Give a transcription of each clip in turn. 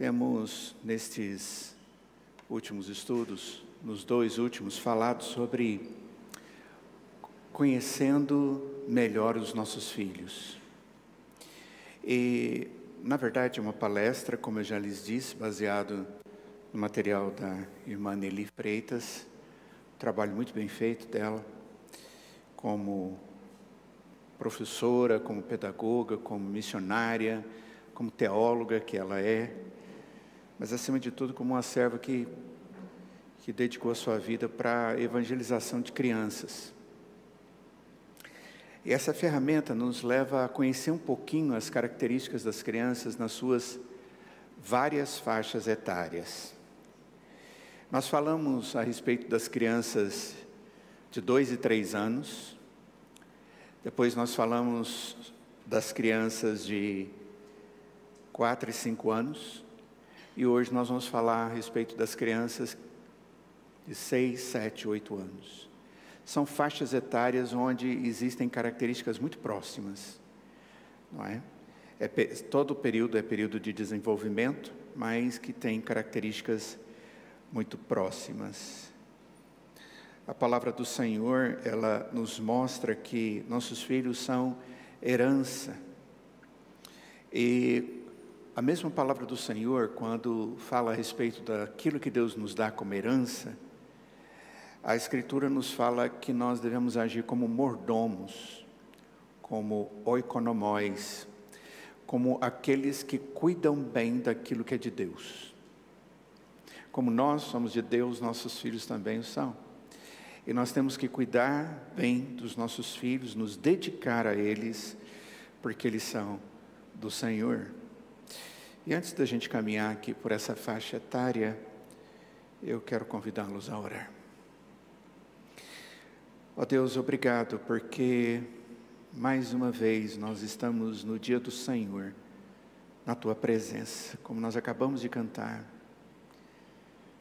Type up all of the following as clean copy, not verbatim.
Temos, nestes últimos estudos, nos dois últimos, falado sobre conhecendo melhor os nossos filhos. E, na verdade, é uma palestra, como eu já lhes disse, baseado no material da irmã Nelly Freitas, um trabalho muito bem feito dela, como professora, como pedagoga, como missionária, como teóloga que ela é, mas acima de tudo como uma serva que dedicou a sua vida para a evangelização de crianças. E essa ferramenta nos leva a conhecer um pouquinho as características das crianças nas suas várias faixas etárias. Nós falamos a respeito das crianças de 2 e 3 anos, depois nós falamos das crianças de 4 e 5 anos, e hoje nós vamos falar a respeito das crianças de 6, 7, 8 anos. São faixas etárias onde existem características muito próximas, não é? Todo o período é período de desenvolvimento, mas que tem características muito próximas. A palavra do Senhor, ela nos mostra que nossos filhos são herança. E a mesma palavra do Senhor, quando fala a respeito daquilo que Deus nos dá como herança, a Escritura nos fala que nós devemos agir como mordomos, como oikonomóis, como aqueles que cuidam bem daquilo que é de Deus. Como nós somos de Deus, nossos filhos também o são. E nós temos que cuidar bem dos nossos filhos, nos dedicar a eles, porque eles são do Senhor. E antes da gente caminhar aqui por essa faixa etária, eu quero convidá-los a orar. Ó Deus, obrigado, porque mais uma vez nós estamos no dia do Senhor, na Tua presença, como nós acabamos de cantar.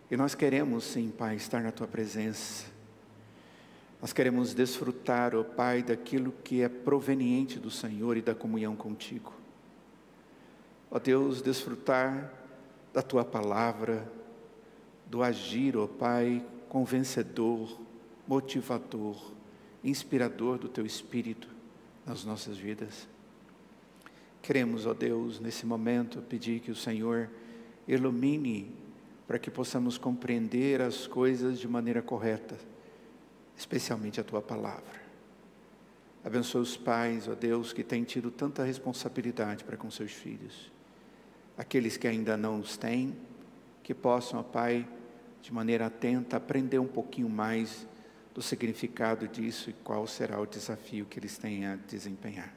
E nós queremos, sim, Pai, estar na Tua presença. Nós queremos desfrutar, ó Pai, daquilo que é proveniente do Senhor e da comunhão contigo. Ó Deus, desfrutar da Tua palavra, do agir, ó Pai, convencedor, motivador, inspirador do Teu Espírito nas nossas vidas. Queremos, ó Deus, nesse momento, pedir que o Senhor ilumine para que possamos compreender as coisas de maneira correta, especialmente a Tua palavra. Abençoa os pais, ó Deus, que têm tido tanta responsabilidade para com seus filhos. Aqueles que ainda não os têm, que possam, ó Pai, de maneira atenta, aprender um pouquinho mais do significado disso e qual será o desafio que eles têm a desempenhar.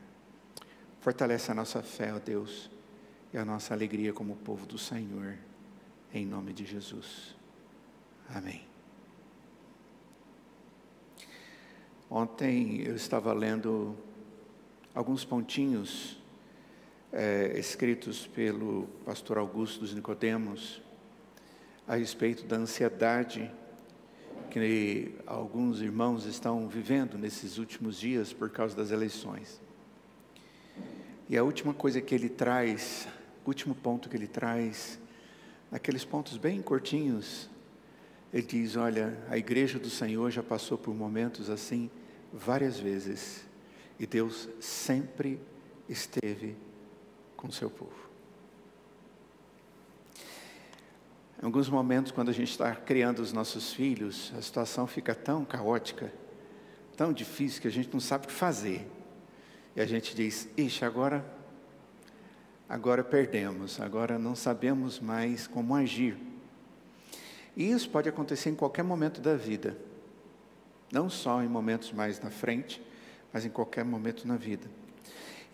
Fortalece a nossa fé, ó Deus, e a nossa alegria como povo do Senhor, em nome de Jesus. Amém. Ontem eu estava lendo alguns pontinhos escritos pelo pastor Augusto dos Nicodemos a respeito da ansiedade que alguns irmãos estão vivendo nesses últimos dias por causa das eleições. E a última coisa que ele traz, o último ponto que ele traz, naqueles pontos bem curtinhos, ele diz: olha, a igreja do Senhor já passou por momentos assim várias vezes, e Deus sempre esteve com o seu povo. Em alguns momentos, quando a gente está criando os nossos filhos, a situação fica tão caótica, tão difícil, que a gente não sabe o que fazer. E a gente diz: ixi, agora perdemos, agora não sabemos mais como agir. E isso pode acontecer em qualquer momento da vida, não só em momentos mais na frente, mas em qualquer momento na vida.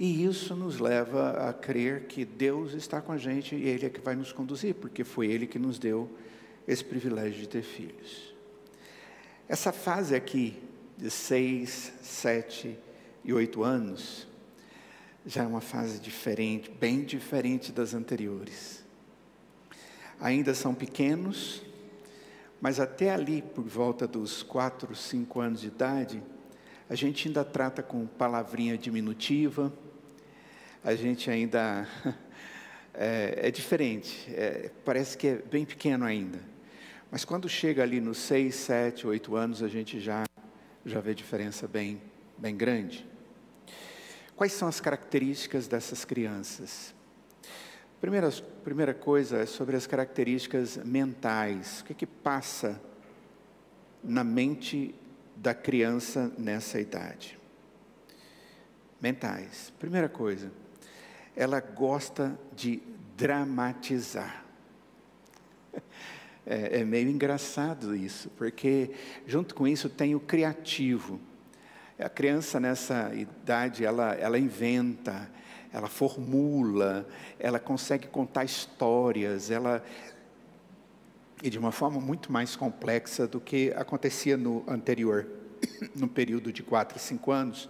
E isso nos leva a crer que Deus está com a gente e Ele é que vai nos conduzir, porque foi Ele que nos deu esse privilégio de ter filhos. Essa fase aqui, de 6, 7 e 8 anos, já é uma fase diferente, bem diferente das anteriores. Ainda são pequenos, mas até ali, por volta dos 4, 5 anos de idade, a gente ainda trata com palavrinha diminutiva, a gente ainda é diferente, parece que é bem pequeno ainda. Mas quando chega ali nos 6, 7, 8 anos, a gente já vê diferença bem grande. Quais são as características dessas crianças? Primeira coisa é sobre as características mentais. O que passa na mente da criança nessa idade? Mentais. Primeira coisa, ela gosta de dramatizar. É meio engraçado isso, porque junto com isso tem o criativo. A criança nessa idade, ela inventa, ela formula, ela consegue contar histórias, e de uma forma muito mais complexa do que acontecia no anterior, no período de 4 e 5 anos.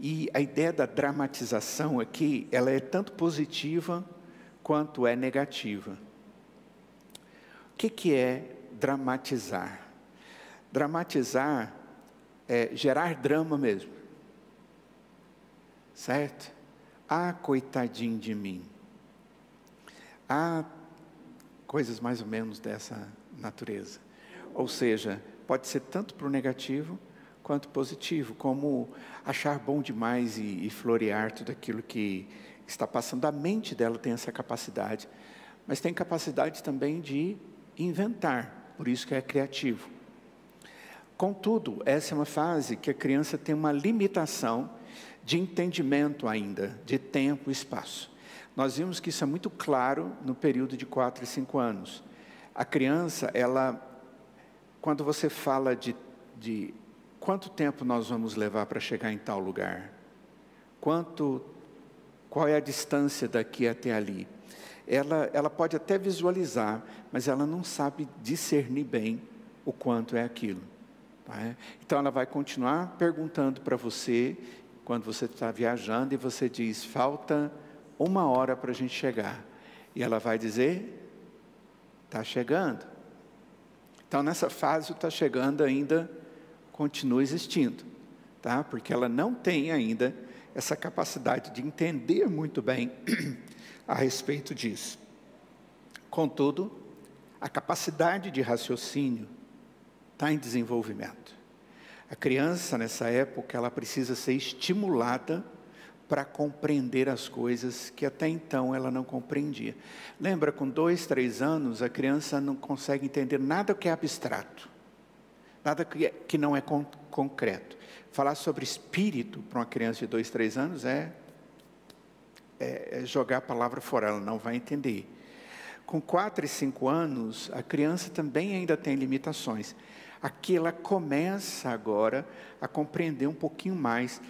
E a ideia da dramatização aqui, ela é tanto positiva quanto é negativa. O que é dramatizar? Dramatizar é gerar drama mesmo, certo? Ah, coitadinho de mim. Ah, coisas mais ou menos dessa natureza. Ou seja, pode ser tanto para o negativo quanto positivo, como achar bom demais e florear tudo aquilo que está passando. A mente dela tem essa capacidade, mas tem capacidade também de inventar, por isso que é criativo. Contudo, essa é uma fase que a criança tem uma limitação de entendimento ainda, de tempo e espaço. Nós vimos que isso é muito claro no período de 4 e 5 anos. A criança, quando você fala de quanto tempo nós vamos levar para chegar em tal lugar, qual é a distância daqui até ali, ela pode até visualizar, mas ela não sabe discernir bem o quanto é aquilo. Tá? Então ela vai continuar perguntando para você, quando você está viajando e você diz, falta 1 hora para a gente chegar. E ela vai dizer, está chegando. Então nessa fase o está chegando ainda continua existindo, tá? Porque ela não tem ainda essa capacidade de entender muito bem a respeito disso. Contudo, a capacidade de raciocínio está em desenvolvimento. A criança, nessa época, ela precisa ser estimulada para compreender as coisas que até então ela não compreendia. Lembra, com 2, 3 anos, a criança não consegue entender nada que é abstrato, nada que não é concreto. Falar sobre espírito para uma criança de 2, 3 anos é jogar a palavra fora, ela não vai entender. Com 4 e 5 anos, a criança também ainda tem limitações. Aqui ela começa agora a compreender um pouquinho mais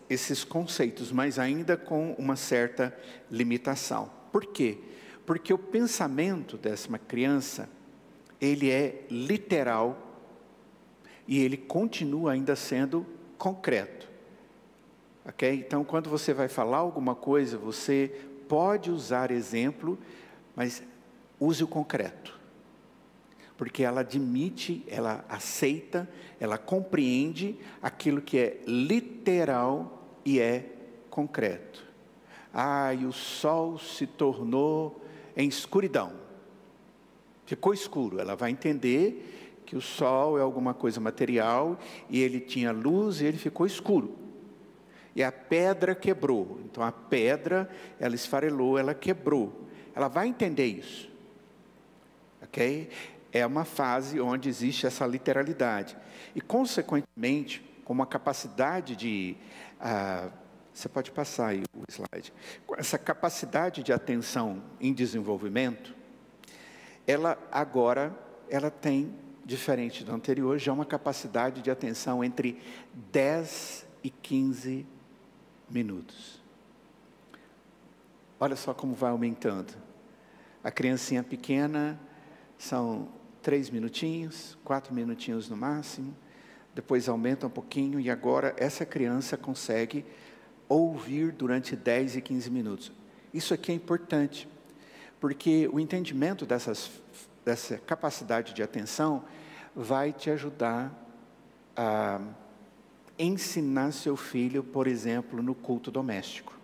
esses conceitos, mas ainda com uma certa limitação. Por quê? Porque o pensamento dessa criança, ele é literal e ele continua ainda sendo concreto. Ok? Então, quando você vai falar alguma coisa, você pode usar exemplo, mas use o concreto. Porque ela admite, ela aceita, ela compreende aquilo que é literal e é concreto. E o sol se tornou em escuridão. Ficou escuro. Ela vai entender que o sol é alguma coisa material e ele tinha luz e ele ficou escuro. E a pedra quebrou. Então a pedra, ela esfarelou, ela quebrou. Ela vai entender isso. Ok? É uma fase onde existe essa literalidade. E, consequentemente, com uma capacidade de... você pode passar aí o slide. Com essa capacidade de atenção em desenvolvimento, ela tem, diferente do anterior, já uma capacidade de atenção entre 10 e 15 minutos. Olha só como vai aumentando. A criancinha pequena são 3 minutinhos, 4 minutinhos no máximo, depois aumenta um pouquinho e agora essa criança consegue ouvir durante 10 e 15 minutos. Isso aqui é importante, porque o entendimento dessa capacidade de atenção vai te ajudar a ensinar seu filho, por exemplo, no culto doméstico.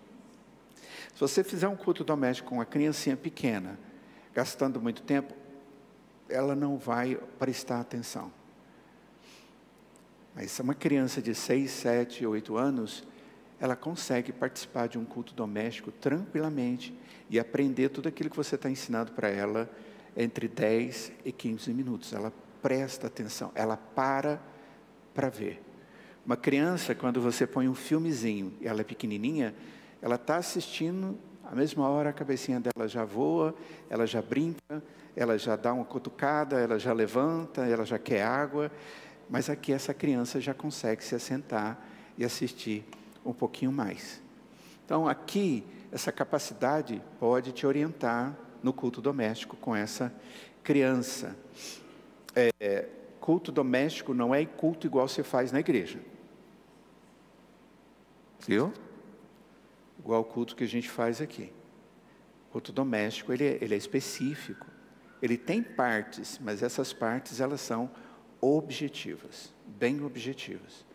Se você fizer um culto doméstico com uma criancinha pequena, gastando muito tempo, ela não vai prestar atenção. Mas se uma criança de 6, 7, 8 anos, ela consegue participar de um culto doméstico tranquilamente e aprender tudo aquilo que você está ensinando para ela entre 10 e 15 minutos. Ela presta atenção, ela para ver. Uma criança, quando você põe um filmezinho e ela é pequenininha, ela está assistindo, à mesma hora a cabecinha dela já voa, ela já brinca, ela já dá uma cutucada, ela já levanta, ela já quer água. Mas aqui essa criança já consegue se assentar e assistir um pouquinho mais. Então aqui, essa capacidade pode te orientar no culto doméstico com essa criança. Culto doméstico não é culto igual você faz na igreja. Viu? Igual o culto que a gente faz aqui. Culto doméstico, ele é específico. Ele tem partes, mas essas partes elas são objetivas, bem objetivas.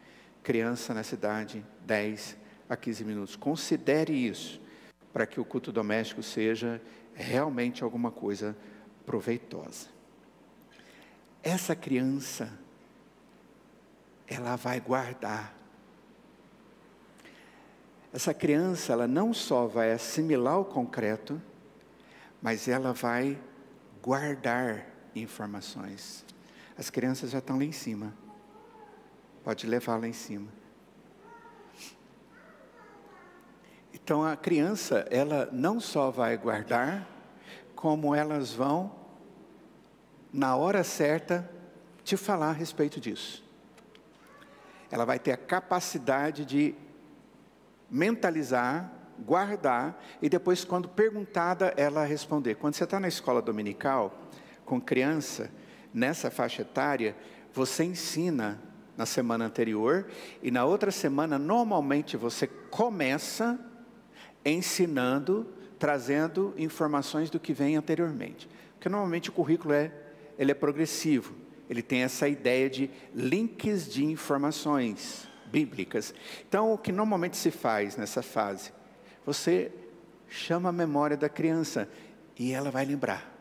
Criança nessa idade, 10 a 15 minutos. Considere isso, para que o culto doméstico seja realmente alguma coisa proveitosa. Essa criança, ela vai guardar. Essa criança, ela não só vai assimilar o concreto, mas ela vai guardar informações. As crianças já estão lá em cima. Pode levar lá em cima. Então a criança, ela não só vai guardar, como elas vão, na hora certa, te falar a respeito disso. Ela vai ter a capacidade de mentalizar, guardar, e depois, quando perguntada, ela responder. Quando você está na escola dominical, com criança, nessa faixa etária, você ensina na semana anterior, e na outra semana, normalmente, você começa ensinando, trazendo informações do que vem anteriormente. Porque normalmente o currículo ele é progressivo, ele tem essa ideia de links de informações bíblicas. Então, o que normalmente se faz nessa fase? Você chama a memória da criança e ela vai lembrar.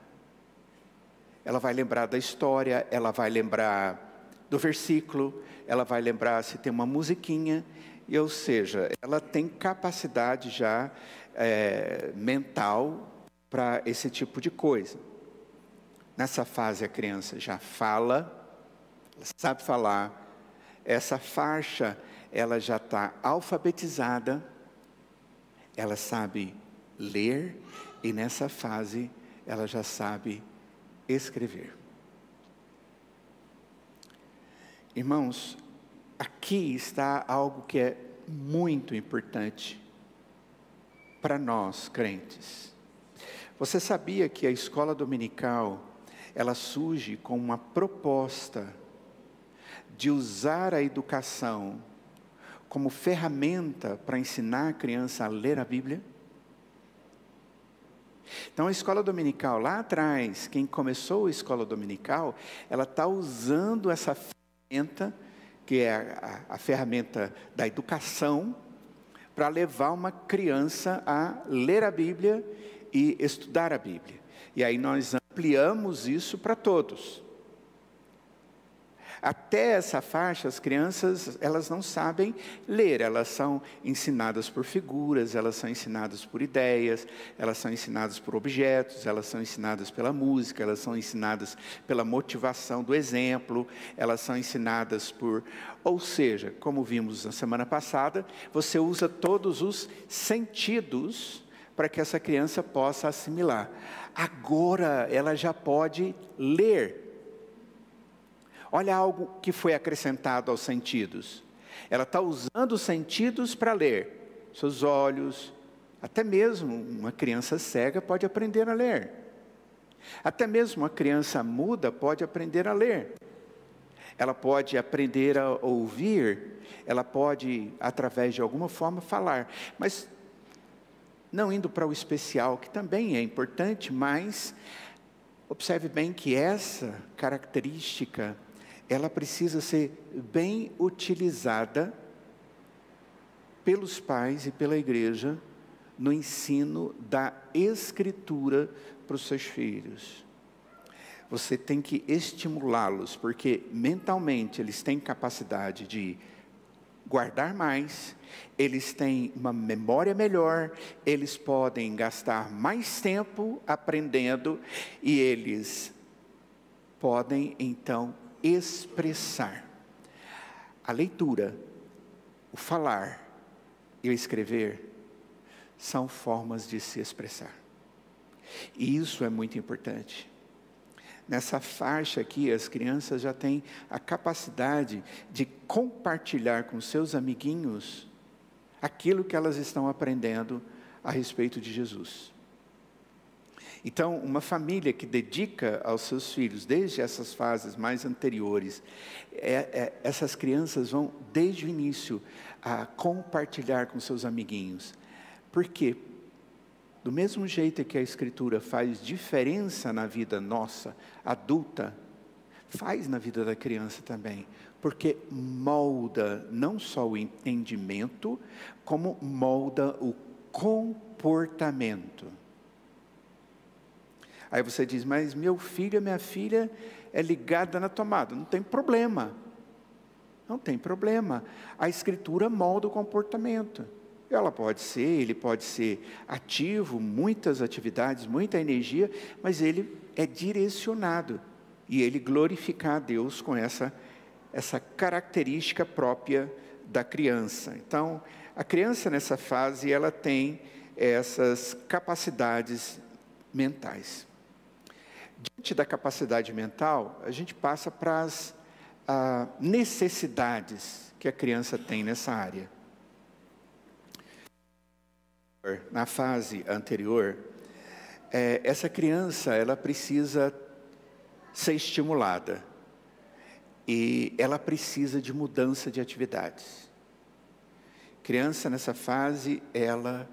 Ela vai lembrar da história, ela vai lembrar do versículo, ela vai lembrar se tem uma musiquinha, ou seja, ela tem capacidade já mental para esse tipo de coisa. Nessa fase a criança já fala, ela sabe falar, essa faixa ela já está alfabetizada, ela sabe ler e nessa fase ela já sabe escrever. Irmãos, aqui está algo que é muito importante para nós crentes. Você sabia que a escola dominical, ela surge com uma proposta de usar a educação como ferramenta para ensinar a criança a ler a Bíblia? Então a escola dominical, lá atrás, quem começou a escola dominical, ela está usando essa ferramenta, que é a ferramenta da educação, para levar uma criança a ler a Bíblia e estudar a Bíblia. E aí nós ampliamos isso para todos. Até essa faixa, as crianças, elas não sabem ler, elas são ensinadas por figuras, elas são ensinadas por ideias, elas são ensinadas por objetos, elas são ensinadas pela música, elas são ensinadas pela motivação do exemplo, elas são ensinadas por... Ou seja, como vimos na semana passada, você usa todos os sentidos para que essa criança possa assimilar. Agora ela já pode ler. Olha algo que foi acrescentado aos sentidos. Ela está usando os sentidos para ler. Seus olhos, até mesmo uma criança cega pode aprender a ler. Até mesmo uma criança muda pode aprender a ler. Ela pode aprender a ouvir. Ela pode, através de alguma forma, falar. Mas, não indo para o especial, que também é importante, mas observe bem que essa característica ela precisa ser bem utilizada pelos pais e pela igreja no ensino da Escritura para os seus filhos. Você tem que estimulá-los, porque mentalmente eles têm capacidade de guardar mais, eles têm uma memória melhor, eles podem gastar mais tempo aprendendo e eles podem então expressar. A leitura, o falar e o escrever são formas de se expressar. E isso é muito importante. Nessa faixa aqui, as crianças já têm a capacidade de compartilhar com seus amiguinhos aquilo que elas estão aprendendo a respeito de Jesus. Então, uma família que dedica aos seus filhos, desde essas fases mais anteriores, essas crianças vão, desde o início, a compartilhar com seus amiguinhos. Por quê? Do mesmo jeito que a Escritura faz diferença na vida nossa, adulta, faz na vida da criança também, porque molda não só o entendimento, como molda o comportamento. Aí você diz, mas meu filho, minha filha é ligada na tomada. Não tem problema. Não tem problema. A Escritura molda o comportamento. Ele pode ser ativo, muitas atividades, muita energia, mas ele é direcionado. E ele glorificar a Deus com essa característica própria da criança. Então, a criança nessa fase, ela tem essas capacidades mentais. Diante da capacidade mental, a gente passa para as necessidades que a criança tem nessa área. Na fase anterior, essa criança, ela precisa ser estimulada e ela precisa de mudança de atividades. Criança nessa fase, ela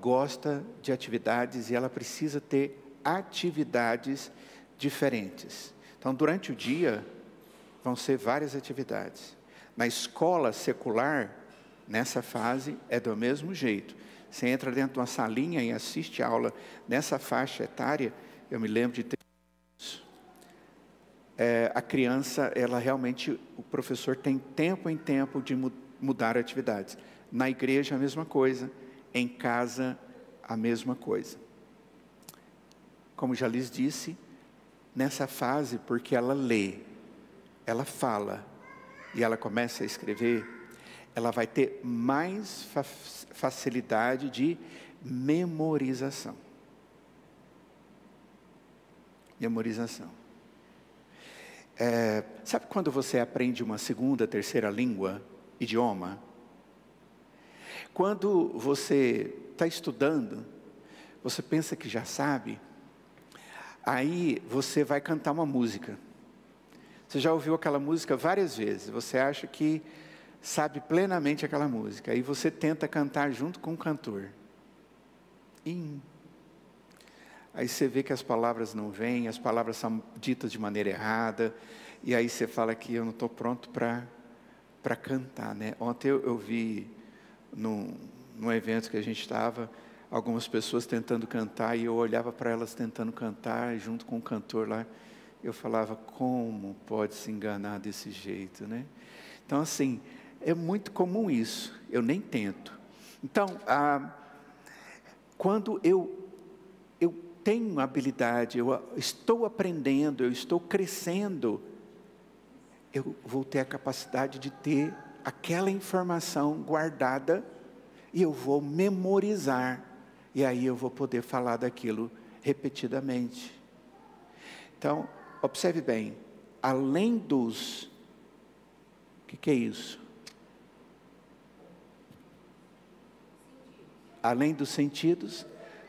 gosta de atividades e ela precisa ter atividades diferentes. Então, durante o dia, vão ser várias atividades. Na escola secular, nessa fase, é do mesmo jeito. Você entra dentro de uma salinha e assiste a aula nessa faixa etária, eu me lembro de ter isso. A criança, ela realmente, o professor tem tempo em tempo de mudar atividades. Na igreja, a mesma coisa. Em casa, a mesma coisa. Como já lhes disse, nessa fase, porque ela lê, ela fala e ela começa a escrever, ela vai ter mais facilidade de memorização. Memorização. Sabe quando você aprende uma segunda, terceira língua, idioma? Quando você está estudando, você pensa que já sabe, aí você vai cantar uma música. Você já ouviu aquela música várias vezes, você acha que sabe plenamente aquela música, aí você tenta cantar junto com o cantor. Aí você vê que as palavras não vêm, as palavras são ditas de maneira errada, e aí você fala que eu não estou pronto para cantar, né? Ontem eu vi num evento que a gente estava, algumas pessoas tentando cantar, e eu olhava para elas tentando cantar, junto com o cantor lá, eu falava, como pode se enganar desse jeito, né? Então, assim, é muito comum isso, eu nem tento. Então, quando eu tenho habilidade, eu estou aprendendo, eu estou crescendo, eu vou ter a capacidade de ter aquela informação guardada e eu vou memorizar, e aí eu vou poder falar daquilo repetidamente. Então, observe bem, além dos... O que é isso? Além dos sentidos,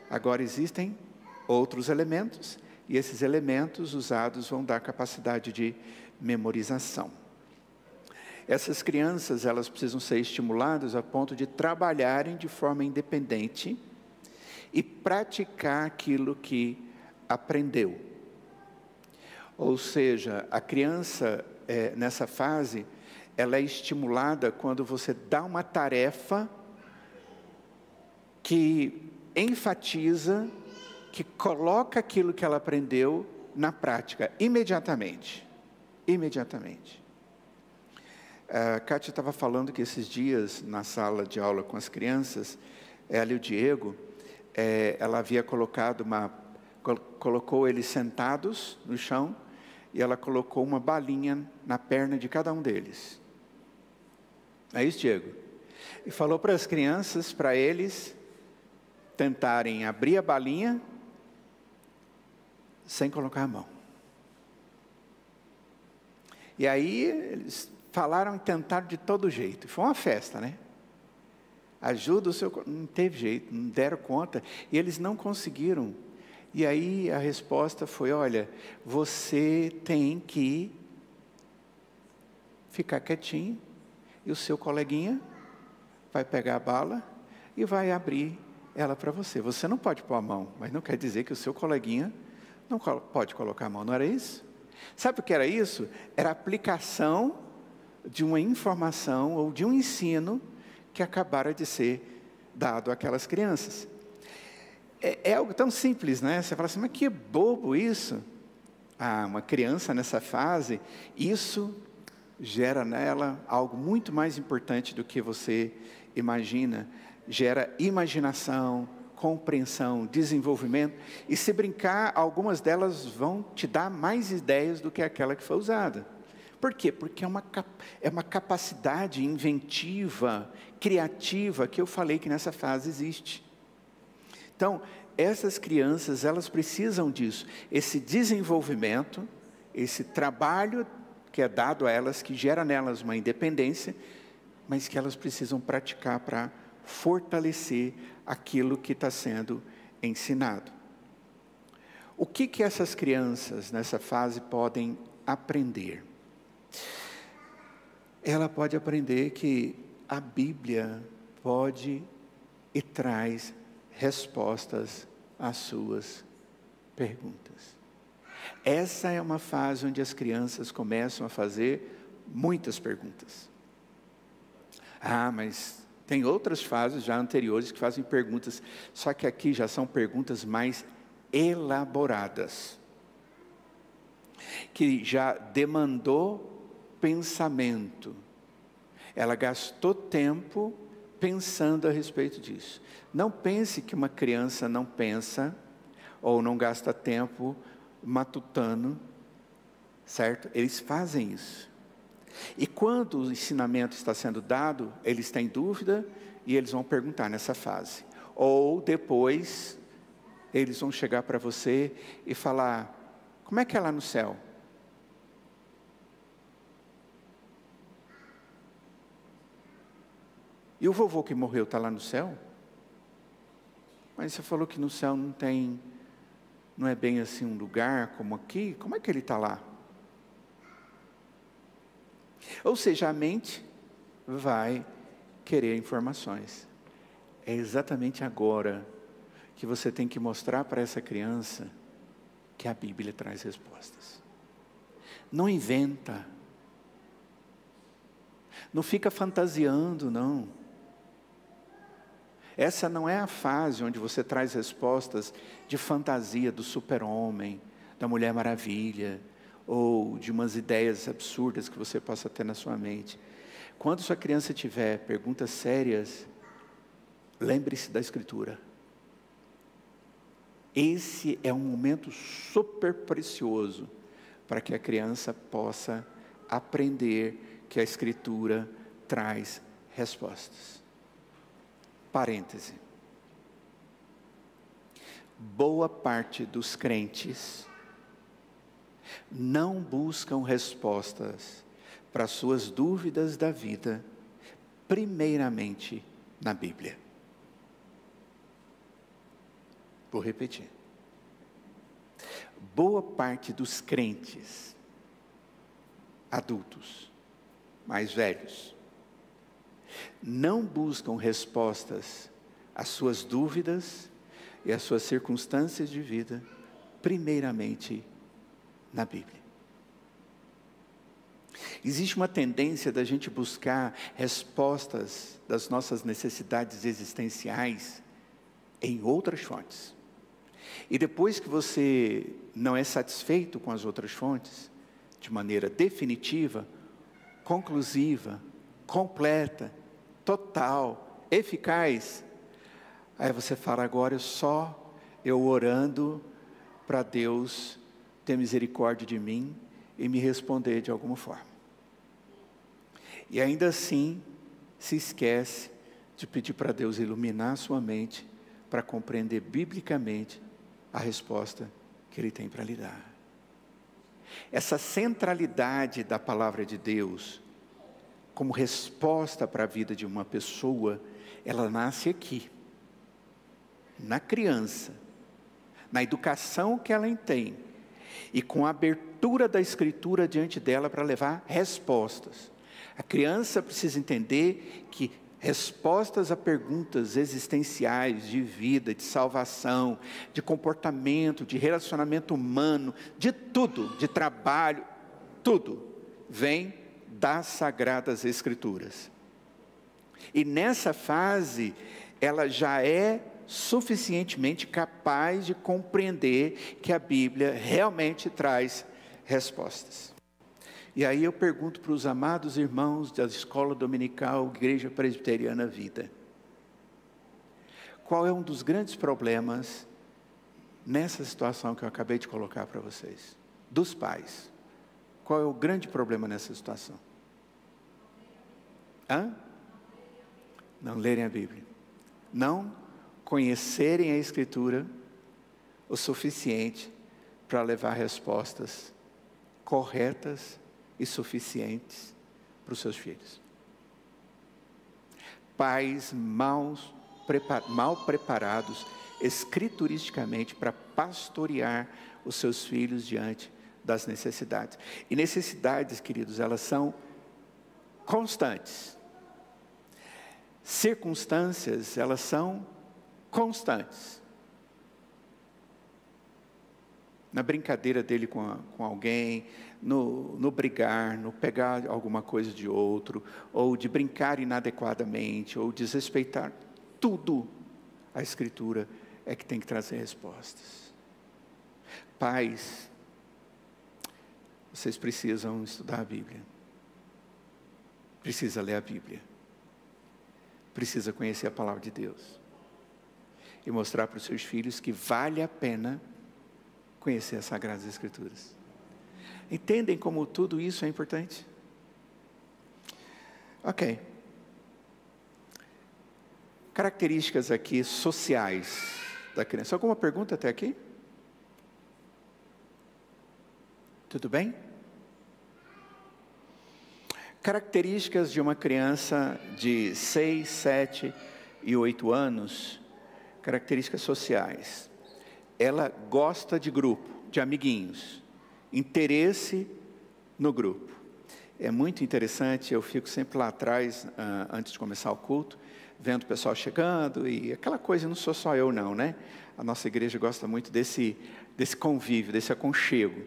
agora existem outros elementos, e esses elementos usados vão dar capacidade de memorização. Essas crianças, elas precisam ser estimuladas a ponto de trabalharem de forma independente e praticar aquilo que aprendeu. Ou seja, a criança, nessa fase, ela é estimulada quando você dá uma tarefa que enfatiza, que coloca aquilo que ela aprendeu na prática, imediatamente. Imediatamente. A Kátia estava falando que esses dias, na sala de aula com as crianças, ela e o Diego, ela havia colocou eles sentados no chão, e ela colocou uma balinha na perna de cada um deles. É isso, Diego? E falou para as crianças, para eles tentarem abrir a balinha sem colocar a mão. E aí eles falaram e tentaram de todo jeito. Foi uma festa, né? Ajuda o seu... Não teve jeito, não deram conta. E eles não conseguiram. E aí a resposta foi, olha, você tem que ficar quietinho, e o seu coleguinha vai pegar a bala e vai abrir ela para você. Você não pode pôr a mão, mas não quer dizer que o seu coleguinha não pode colocar a mão, não era isso? Sabe o que era isso? Era a aplicação de uma informação ou de um ensino que acabara de ser dado àquelas crianças. É algo tão simples, né? Você fala assim, mas que bobo isso. Uma criança nessa fase, isso gera nela algo muito mais importante do que você imagina. Gera imaginação, compreensão, desenvolvimento. E se brincar, algumas delas vão te dar mais ideias do que aquela que foi usada. Por quê? Porque é uma capacidade inventiva, criativa, que eu falei que nessa fase existe. Então, essas crianças, elas precisam disso, esse desenvolvimento, esse trabalho que é dado a elas, que gera nelas uma independência, mas que elas precisam praticar para fortalecer aquilo que está sendo ensinado. O que essas crianças nessa fase podem aprender? Ela pode aprender que a Bíblia pode e traz respostas às suas perguntas. Essa é uma fase onde as crianças começam a fazer muitas perguntas. Mas tem outras fases já anteriores que fazem perguntas, só que aqui já são perguntas mais elaboradas, que já demandou pensamento. Ela gastou tempo pensando a respeito disso. Não pense que uma criança não pensa, ou não gasta tempo matutando, certo? Eles fazem isso. E quando o ensinamento está sendo dado, eles têm dúvida e eles vão perguntar nessa fase. Ou depois, eles vão chegar para você e falar, como é que é lá no céu? E o vovô que morreu está lá no céu? Mas você falou que no céu não é bem assim um lugar como aqui, como é que ele está lá? Ou seja, a mente vai querer informações. É exatamente agora que você tem que mostrar para essa criança que a Bíblia traz respostas. Não inventa. Não fica fantasiando, não. Essa não é a fase onde você traz respostas de fantasia do super-homem, da Mulher Maravilha, ou de umas ideias absurdas que você possa ter na sua mente. Quando sua criança tiver perguntas sérias, lembre-se da Escritura. Esse é um momento super precioso para que a criança possa aprender que a Escritura traz respostas. Parêntese. Boa parte dos crentes não buscam respostas para suas dúvidas da vida, primeiramente na Bíblia. Vou repetir. Boa parte dos crentes, adultos, mais velhos, não buscam respostas às suas dúvidas e às suas circunstâncias de vida, primeiramente na Bíblia. Existe uma tendência da gente buscar respostas das nossas necessidades existenciais em outras fontes. E depois que você não é satisfeito com as outras fontes, de maneira definitiva, conclusiva, completa, total, eficaz, aí você fala, agora eu orando para Deus ter misericórdia de mim e me responder de alguma forma. E ainda assim, se esquece de pedir para Deus iluminar a sua mente para compreender biblicamente a resposta que Ele tem para lhe dar. Essa centralidade da palavra de Deus, como resposta para a vida de uma pessoa, ela nasce aqui, na criança, na educação que ela tem, e com a abertura da Escritura diante dela para levar respostas. A criança precisa entender que respostas a perguntas existenciais, de vida, de salvação, de comportamento, de relacionamento humano, de tudo, de trabalho, tudo, vem das Sagradas Escrituras. E nessa fase, ela já é suficientemente capaz de compreender que a Bíblia realmente traz respostas. E aí eu pergunto para os amados irmãos da Escola Dominical, Igreja Presbiteriana Vida, qual é um dos grandes problemas nessa situação que eu acabei de colocar para vocês? Dos pais. Qual é o grande problema nessa situação? Não lerem a Bíblia. Não conhecerem a Escritura o suficiente para levar respostas corretas e suficientes para os seus filhos. Pais mal preparados escrituristicamente para pastorear os seus filhos diante das necessidades. E necessidades, queridos, elas são constantes. Circunstâncias, elas são constantes. Na brincadeira dele com alguém, no brigar, no pegar alguma coisa de outro, ou de brincar inadequadamente, ou desrespeitar, tudo a Escritura é que tem que trazer respostas. Pais, vocês precisam estudar a Bíblia, precisa ler a Bíblia, precisa conhecer a Palavra de Deus, e mostrar para os seus filhos que vale a pena conhecer as Sagradas Escrituras. Entendem como tudo isso é importante? Ok. Características aqui sociais da criança. Alguma pergunta até aqui? Tudo bem? Características de uma criança de 6, 7 e 8 anos, características sociais. Ela gosta de grupo, de amiguinhos, interesse no grupo. É muito interessante, eu fico sempre lá atrás, antes de começar o culto, vendo o pessoal chegando, e aquela coisa, não sou só eu não, né? A nossa igreja gosta muito desse convívio, desse aconchego.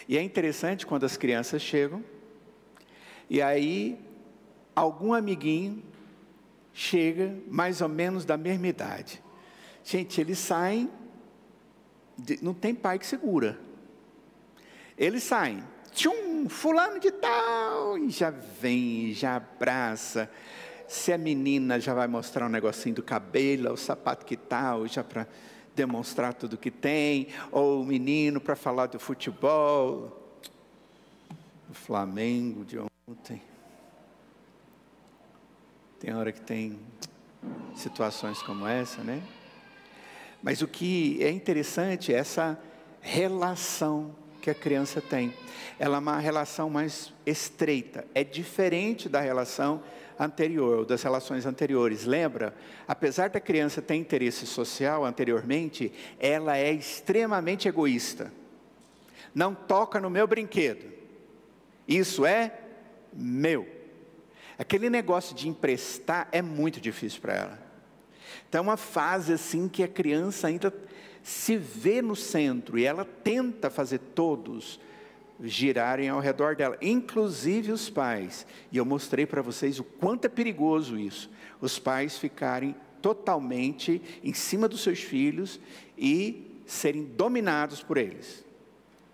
E é interessante quando as crianças chegam, e aí algum amiguinho chega mais ou menos da mesma idade. Gente, eles saem, não tem pai que segura. Eles saem, fulano de tal, e já vem, já abraça. Se a menina já vai mostrar um negocinho do cabelo, o sapato que tal, já para demonstrar tudo que tem, ou o menino para falar do futebol, do Flamengo de ontem. Tem hora que tem situações como essa, né? Mas o que é interessante é essa relação que a criança tem. Ela é uma relação mais estreita, é diferente da relação anterior, das relações anteriores. Lembra? Apesar da criança ter interesse social anteriormente, ela é extremamente egoísta. Não toca no meu brinquedo. Isso é meu. Aquele negócio de emprestar é muito difícil para ela. Então é uma fase assim que a criança ainda se vê no centro e ela tenta fazer todos girarem ao redor dela, inclusive os pais. E eu mostrei para vocês o quanto é perigoso isso, os pais ficarem totalmente em cima dos seus filhos e serem dominados por eles.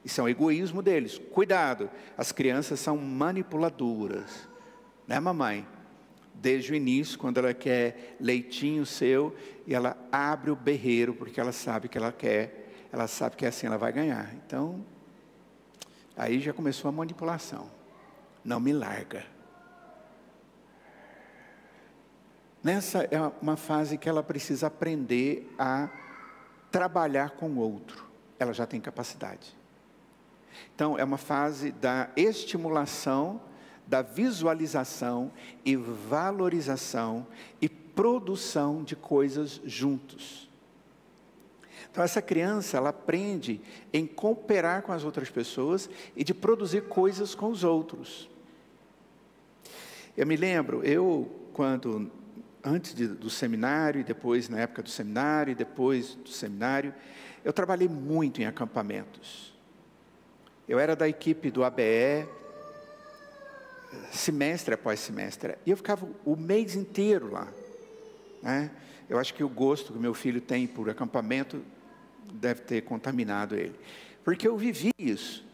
Isso é um egoísmo deles. Cuidado, as crianças são manipuladoras, né, mamãe? Desde o início, quando ela quer leitinho seu, e ela abre o berreiro, porque ela sabe que ela quer, ela sabe que assim ela vai ganhar. Então, aí já começou a manipulação. Não me larga. Nessa é uma fase que ela precisa aprender a trabalhar com o outro. Ela já tem capacidade. Então, é uma fase da estimulação, da visualização e valorização e produção de coisas juntos. Então, essa criança, ela aprende em cooperar com as outras pessoas e de produzir coisas com os outros. Eu me lembro, antes do seminário, e depois na época do seminário, e depois do seminário, eu trabalhei muito em acampamentos. Eu era da equipe do ABE, semestre após semestre, e eu ficava o mês inteiro lá, né? Eu acho que o gosto que meu filho tem por acampamento deve ter contaminado ele, porque eu vivi isso.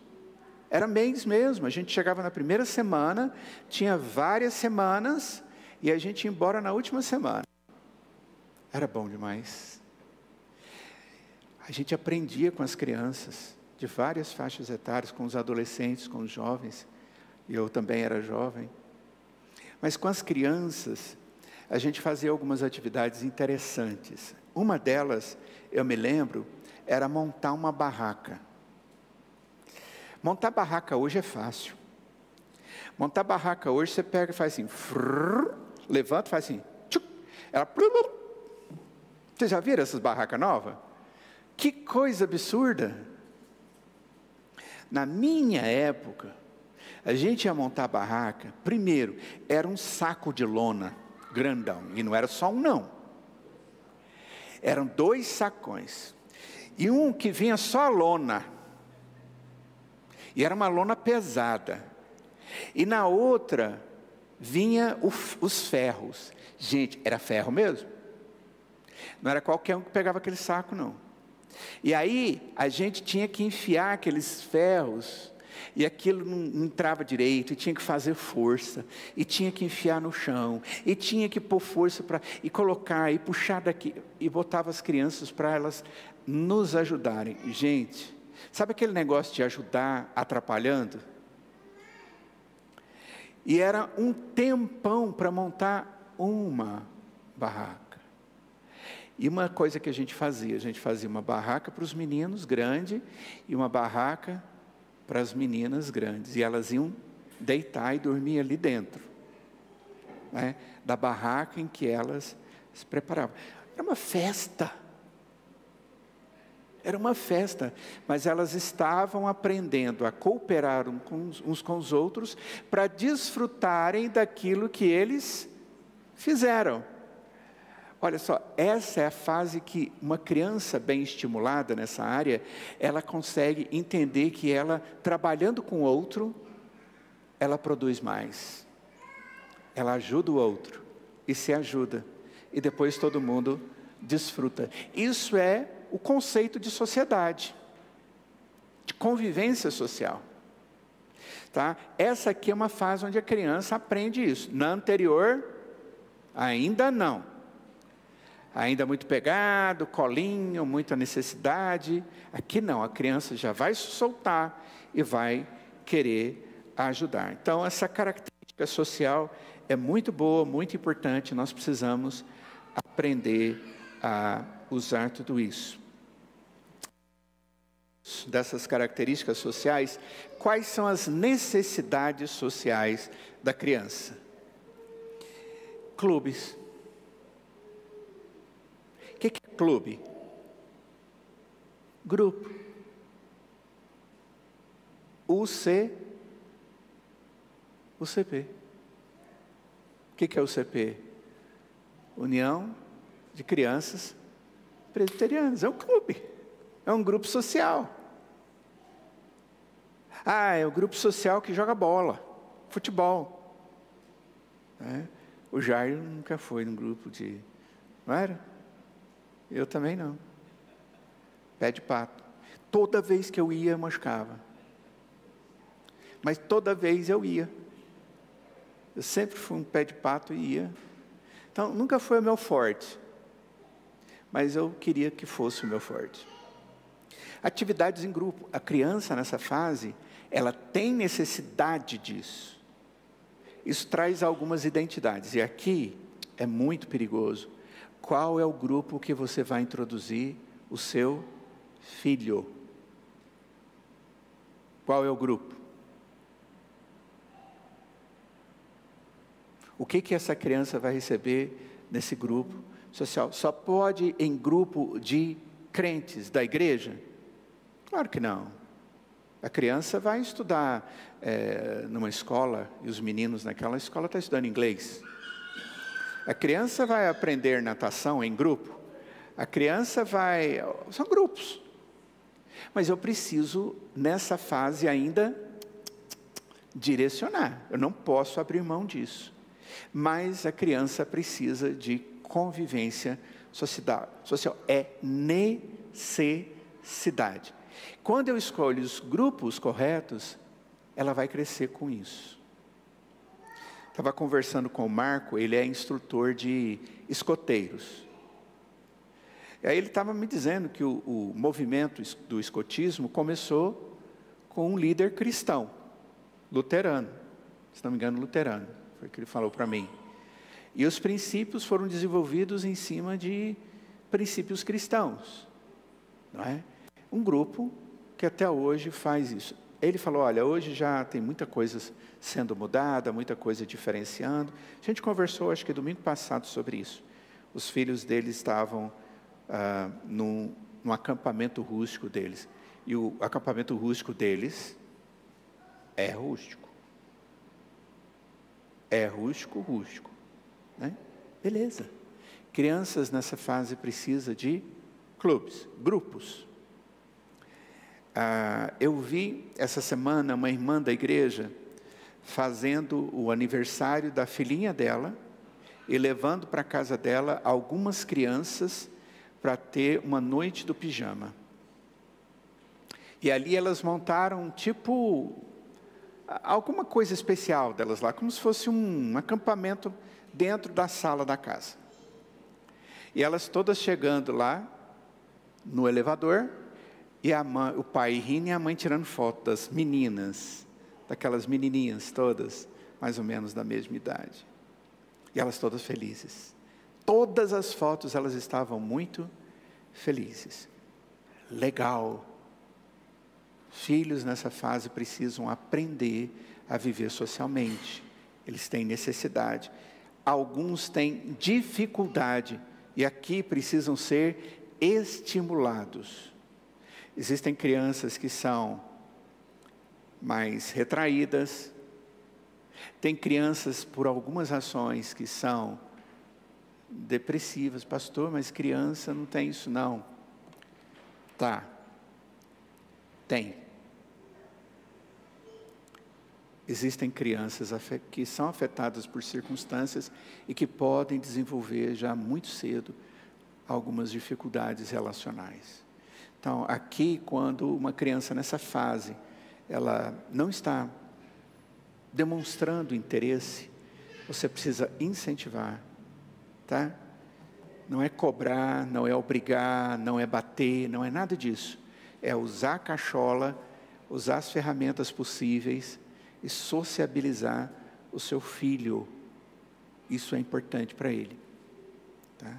Era mês mesmo, a gente chegava na primeira semana, tinha várias semanas, e a gente ia embora na última semana. Era bom demais. A gente aprendia com as crianças, de várias faixas etárias, com os adolescentes, com os jovens, e eu também era jovem. Mas com as crianças, a gente fazia algumas atividades interessantes. Uma delas, eu me lembro, era montar uma barraca. Montar barraca hoje é fácil. Montar barraca hoje, você pega e faz assim, levanta e faz assim, tchuc, ela... Vocês já viram essas barracas novas? Que coisa absurda! Na minha época, a gente ia montar a barraca, primeiro, era um saco de lona, grandão, e não era só um não. Eram 2 sacões, e um que vinha só a lona, e era uma lona pesada, e na outra, vinha os ferros. Gente, era ferro mesmo, não era qualquer um que pegava aquele saco não. E aí, a gente tinha que enfiar aqueles ferros, e aquilo não entrava direito, e tinha que fazer força, e tinha que enfiar no chão, e tinha que pôr força e colocar, e puxar daqui, e botava as crianças para elas nos ajudarem. Gente, sabe aquele negócio de ajudar atrapalhando? E era um tempão para montar uma barraca. E uma coisa que a gente fazia uma barraca para os meninos grande e uma barraca para as meninas grandes. E elas iam deitar e dormir ali dentro, né, da barraca em que elas se preparavam. Era uma festa. Era uma festa, mas elas estavam aprendendo a cooperar uns com os outros para desfrutarem daquilo que eles fizeram. Olha só, essa é a fase que uma criança bem estimulada nessa área, ela consegue entender que ela, trabalhando com o outro, ela produz mais. Ela ajuda o outro e se ajuda. E depois todo mundo desfruta. Isso é o conceito de sociedade, de convivência social. Tá? Essa aqui é uma fase onde a criança aprende isso. Na anterior, ainda não. Ainda muito pegado, colinho, muita necessidade. Aqui não, a criança já vai se soltar e vai querer ajudar. Então, essa característica social é muito boa, muito importante. Nós precisamos aprender a usar tudo isso. Dessas características sociais, quais são as necessidades sociais da criança? Clubes. O que é clube? Grupo. UCP. O que é UCP? União de Crianças Presbiterianas. É um clube. É um grupo social. Ah, é o grupo social que joga bola, futebol. O Jair nunca foi num grupo de não era? Eu também não. Pé de pato. Toda vez que eu ia, machucava. Mas toda vez eu ia. Eu sempre fui um pé de pato e ia. Então, nunca foi o meu forte. Mas eu queria que fosse o meu forte. Atividades em grupo. A criança, nessa fase, ela tem necessidade disso. Isso traz algumas identidades. E aqui é muito perigoso. Qual é o grupo que você vai introduzir o seu filho? Qual é o grupo? O que essa criança vai receber nesse grupo social? Só pode em grupo de crentes da igreja? Claro que não. A criança vai estudar numa escola, e os meninos naquela escola estão estudando inglês. A criança vai aprender natação em grupo. A criança vai... São grupos. Mas eu preciso, nessa fase ainda, direcionar. Eu não posso abrir mão disso. Mas a criança precisa de convivência social. É necessidade. Quando eu escolho os grupos corretos, ela vai crescer com isso. Estava conversando com o Marco, ele é instrutor de escoteiros. E aí ele estava me dizendo que o movimento do escotismo começou com um líder cristão, luterano, se não me engano luterano, foi o que ele falou para mim. E os princípios foram desenvolvidos em cima de princípios cristãos, não é? Um grupo que até hoje faz isso. Ele falou, olha, hoje já tem muita coisa sendo mudada, muita coisa diferenciando. A gente conversou, acho que domingo passado, sobre isso. Os filhos deles estavam num acampamento rústico deles. E o acampamento rústico deles é rústico. É rústico, né? Beleza. Crianças nessa fase precisam de clubes, grupos. Eu vi essa semana uma irmã da igreja fazendo o aniversário da filhinha dela e levando para a casa dela algumas crianças para ter uma noite do pijama. E ali elas montaram tipo alguma coisa especial delas lá, como se fosse um acampamento dentro da sala da casa. E elas todas chegando lá no elevador, e o pai rindo e a mãe tirando foto das meninas, daquelas menininhas todas, mais ou menos da mesma idade. E elas todas felizes. Todas as fotos elas estavam muito felizes. Legal. Filhos nessa fase precisam aprender a viver socialmente. Eles têm necessidade. Alguns têm dificuldade e aqui precisam ser estimulados. Existem crianças que são mais retraídas. Tem crianças por algumas ações que são depressivas. Pastor, mas criança não tem isso não. Tá. Tem. Existem crianças que são afetadas por circunstâncias e que podem desenvolver já muito cedo algumas dificuldades relacionais. Então, aqui, quando uma criança nessa fase, ela não está demonstrando interesse, você precisa incentivar, tá? Não é cobrar, não é obrigar, não é bater, não é nada disso. É usar a cachola, usar as ferramentas possíveis e sociabilizar o seu filho. Isso é importante para ele, tá?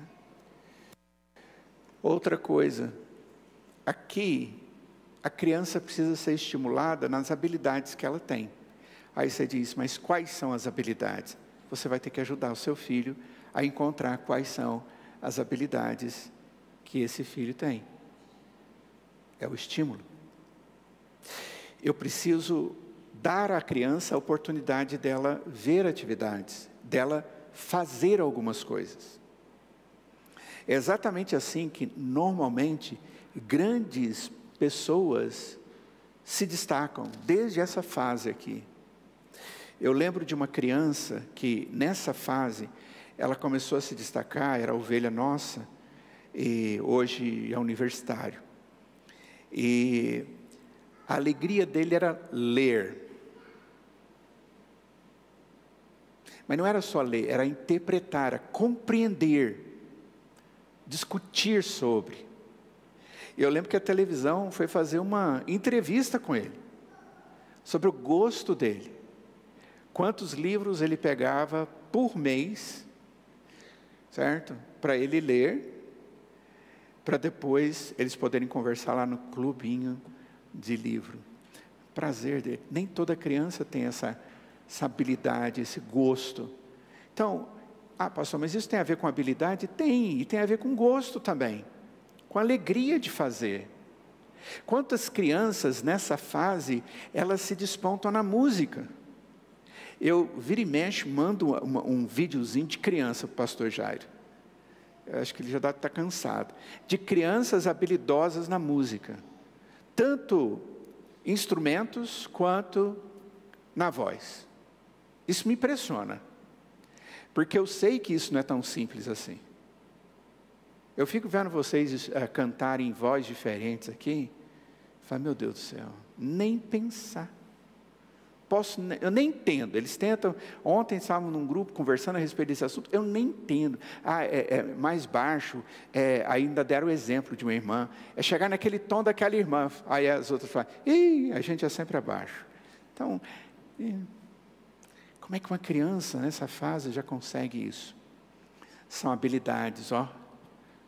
Outra coisa, aqui, a criança precisa ser estimulada nas habilidades que ela tem. Aí você diz, mas quais são as habilidades? Você vai ter que ajudar o seu filho a encontrar quais são as habilidades que esse filho tem. É o estímulo. Eu preciso dar à criança a oportunidade dela ver atividades, dela fazer algumas coisas. É exatamente assim que, normalmente, grandes pessoas se destacam, desde essa fase aqui. Eu lembro de uma criança que, nessa fase, ela começou a se destacar, era a ovelha nossa, e hoje é universitário. E a alegria dele era ler. Mas não era só ler, era interpretar, era compreender, discutir sobre. Eu lembro que a televisão foi fazer uma entrevista com ele, sobre o gosto dele. Quantos livros ele pegava por mês, certo? Para ele ler, para depois eles poderem conversar lá no clubinho de livro. Prazer dele. Nem toda criança tem essa habilidade, esse gosto. Então, pastor, mas isso tem a ver com habilidade? Tem, e tem a ver com gosto também, com alegria de fazer. Quantas crianças nessa fase, elas se despontam na música? Eu, vira e mexe, mando um videozinho de criança para o pastor Jairo. Eu acho que ele já deve estar cansado. De crianças habilidosas na música. Tanto instrumentos, quanto na voz. Isso me impressiona, porque eu sei que isso não é tão simples assim. Eu fico vendo vocês cantarem em vozes diferentes aqui, falo, meu Deus do céu, nem pensar. Eu nem entendo, eles tentam, ontem estavam num grupo conversando a respeito desse assunto, eu nem entendo, é mais baixo, ainda deram o exemplo de uma irmã, é chegar naquele tom daquela irmã, aí as outras falam, a gente é sempre abaixo. Então, como é que uma criança nessa fase já consegue isso? São habilidades,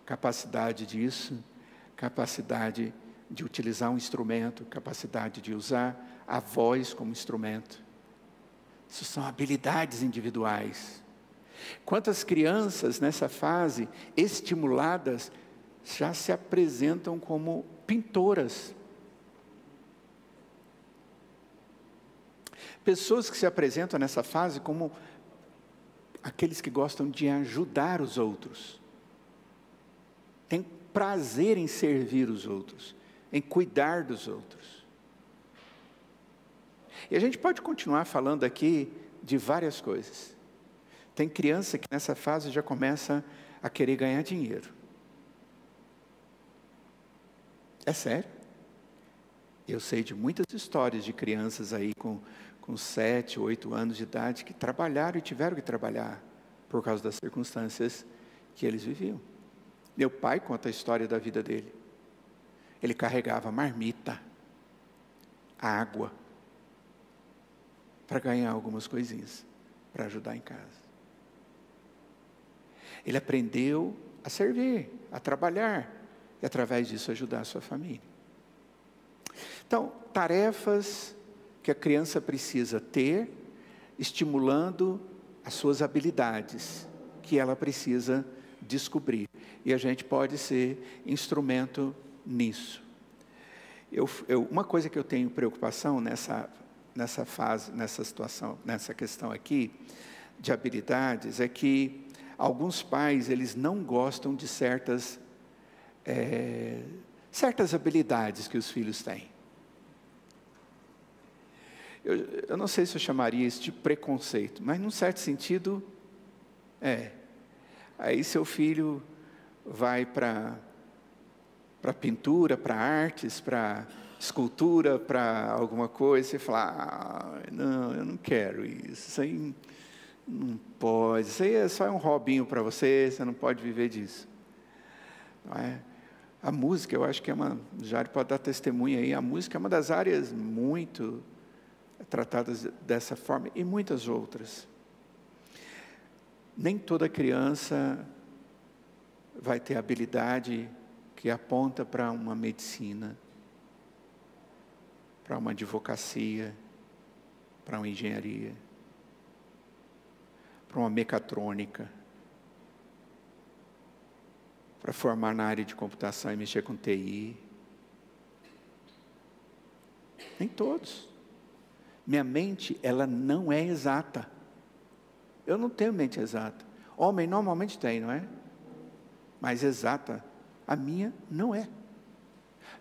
capacidade disso, capacidade de utilizar um instrumento, capacidade de usar a voz como instrumento. Isso são habilidades individuais. Quantas crianças nessa fase, estimuladas, já se apresentam como pintoras? Pessoas que se apresentam nessa fase como aqueles que gostam de ajudar os outros. Tem prazer em servir os outros, em cuidar dos outros. E a gente pode continuar falando aqui de várias coisas. Tem criança que nessa fase já começa a querer ganhar dinheiro. É sério. Eu sei de muitas histórias de crianças aí com 7, 8 anos de idade que trabalharam e tiveram que trabalhar por causa das circunstâncias que eles viviam. Meu pai conta a história da vida dele. Ele carregava marmita, água, para ganhar algumas coisinhas, para ajudar em casa. Ele aprendeu a servir, a trabalhar, e através disso ajudar a sua família. Então, tarefas que a criança precisa ter, estimulando as suas habilidades, que ela precisa descobrir. E a gente pode ser instrumento nisso. Uma coisa que eu tenho preocupação nessa fase, nessa situação, nessa questão aqui, de habilidades, é que alguns pais, eles não gostam de certas habilidades que os filhos têm. Eu não sei se eu chamaria isso de preconceito, mas num certo sentido, Aí seu filho vai para pintura, para artes, para escultura, para alguma coisa, e fala, não, eu não quero isso aí não pode, isso aí é só um hobbyinho para você, você não pode viver disso. Não é? A música, eu acho que Jário pode dar testemunha aí, a música é uma das áreas muito tratadas dessa forma, e muitas outras. Nem toda criança vai ter habilidade que aponta para uma medicina, para uma advocacia, para uma engenharia, para uma mecatrônica, para formar na área de computação e mexer com TI. Nem todos. Minha mente, ela não é exata. Eu não tenho mente exata. Homem normalmente tem, não é? Mas exata, a minha não é.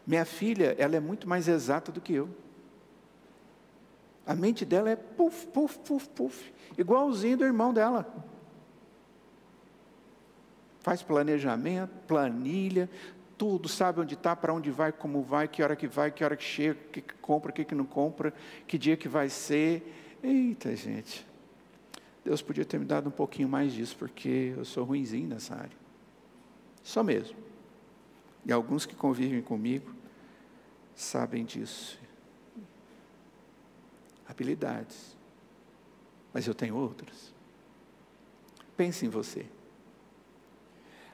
Minha filha, ela é muito mais exata do que eu. A mente dela é puf, puf, puf, puf. Igualzinho do irmão dela. faz planejamento, planilha, tudo, sabe onde está, para onde vai, que hora que chega, o que compra, o que não compra, que dia que vai ser. Eita, gente, Deus podia ter me dado um pouquinho mais disso, porque eu sou ruinzinho nessa área, só mesmo. E alguns que convivem comigo sabem disso. Habilidades, mas eu tenho outras. Pense em você.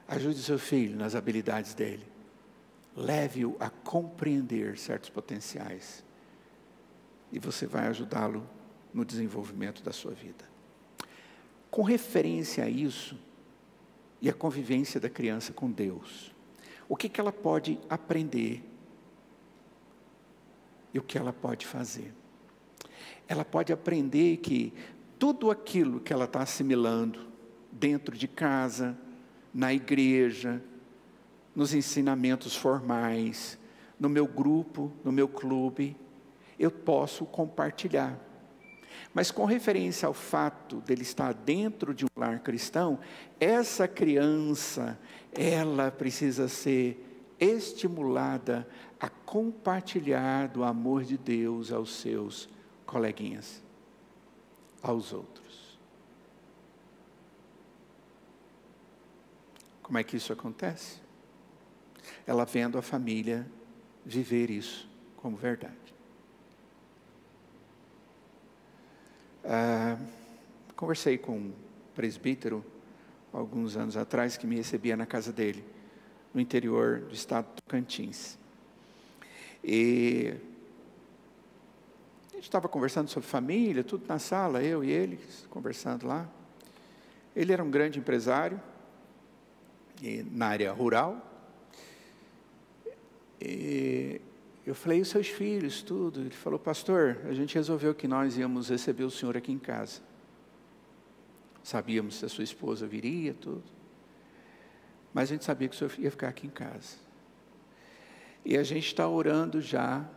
Ajude seu filho nas habilidades dele. Leve-o a compreender certos potenciais. E você vai ajudá-lo no desenvolvimento da sua vida. Com referência a isso, e a convivência da criança com Deus, o que ela pode aprender? E o que ela pode fazer? Ela pode aprender que tudo aquilo que ela está assimilando, dentro de casa, na igreja, nos ensinamentos formais, no meu grupo, no meu clube, eu posso compartilhar. Mas com referência ao fato dele estar dentro de um lar cristão, essa criança, ela precisa ser estimulada a compartilhar do amor de Deus aos seus coleguinhas, aos outros. Como é que isso acontece? Ela vendo a família viver isso como verdade. Conversei com um presbítero alguns anos atrás que me recebia na casa dele, no interior do estado do Tocantins. E a gente estava conversando sobre família, tudo na sala, eu e ele, conversando lá. Ele era um grande empresário na área rural. E eu falei, e os seus filhos, tudo? Ele falou, pastor, a gente resolveu que nós íamos receber o senhor aqui em casa. Sabíamos se a sua esposa viria, tudo. Mas a gente sabia que o senhor ia ficar aqui em casa. E a gente está orando já,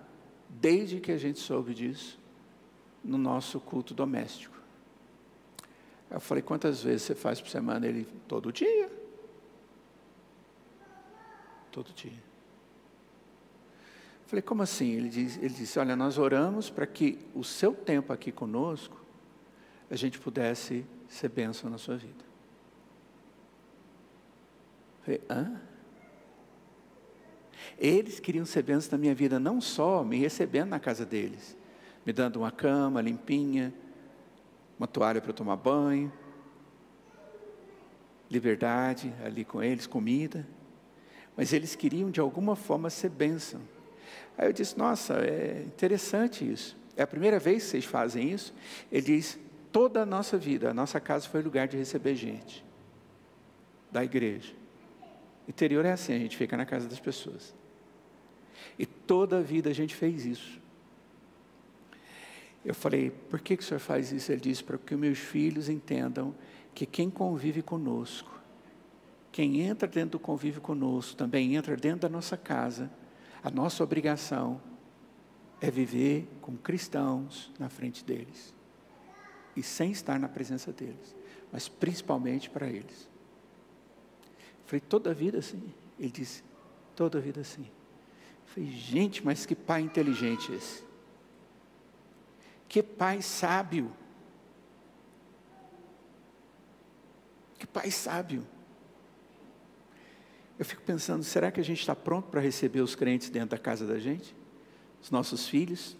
desde que a gente soube disso, no nosso culto doméstico. Eu falei, quantas vezes você faz por semana? Ele, todo dia. Todo dia. Falei, como assim? Ele disse, olha, nós oramos para que o seu tempo aqui conosco, a gente pudesse ser bênção na sua vida. Falei, hã? Eles queriam ser bênção na minha vida, não só me recebendo na casa deles, me dando uma cama limpinha, uma toalha para tomar banho, liberdade ali com eles, comida, mas eles queriam de alguma forma ser bênção. Aí eu disse, nossa, é interessante isso. É a primeira vez que vocês fazem isso? Ele diz, toda a nossa vida, a nossa casa foi lugar de receber gente, da igreja. Interior é assim, a gente fica na casa das pessoas. E toda a vida a gente fez isso. Eu falei, por que o senhor faz isso? Ele disse, para que meus filhos entendam que quem convive conosco, quem entra dentro do convívio conosco, também entra dentro da nossa casa. A nossa obrigação é viver como cristãos na frente deles. E sem estar na presença deles. Mas principalmente para eles. Eu falei, toda a vida assim? Ele disse, toda a vida assim. Eu falei, gente, mas que pai inteligente esse. Que pai sábio. Que pai sábio. Eu fico pensando, será que a gente está pronto para receber os crentes dentro da casa da gente? Os nossos filhos?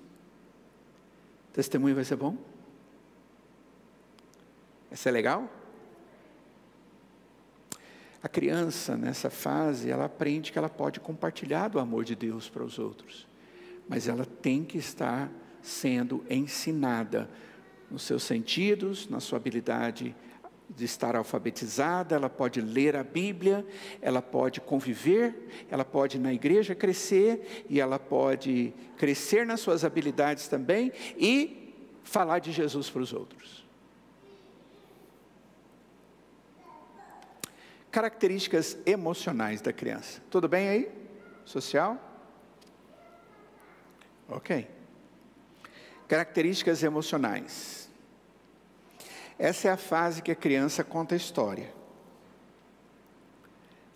O testemunho vai ser bom? Vai ser legal? A criança, nessa fase, ela aprende que ela pode compartilhar do amor de Deus para os outros. Mas ela tem que estar sendo ensinada nos seus sentidos, na sua habilidade de estar alfabetizada, ela pode ler a Bíblia, ela pode conviver, ela pode na igreja crescer, e ela pode crescer nas suas habilidades também, e falar de Jesus para os outros. Características emocionais da criança. Tudo bem aí? Social? Ok. Características emocionais. Essa é a fase que a criança conta a história.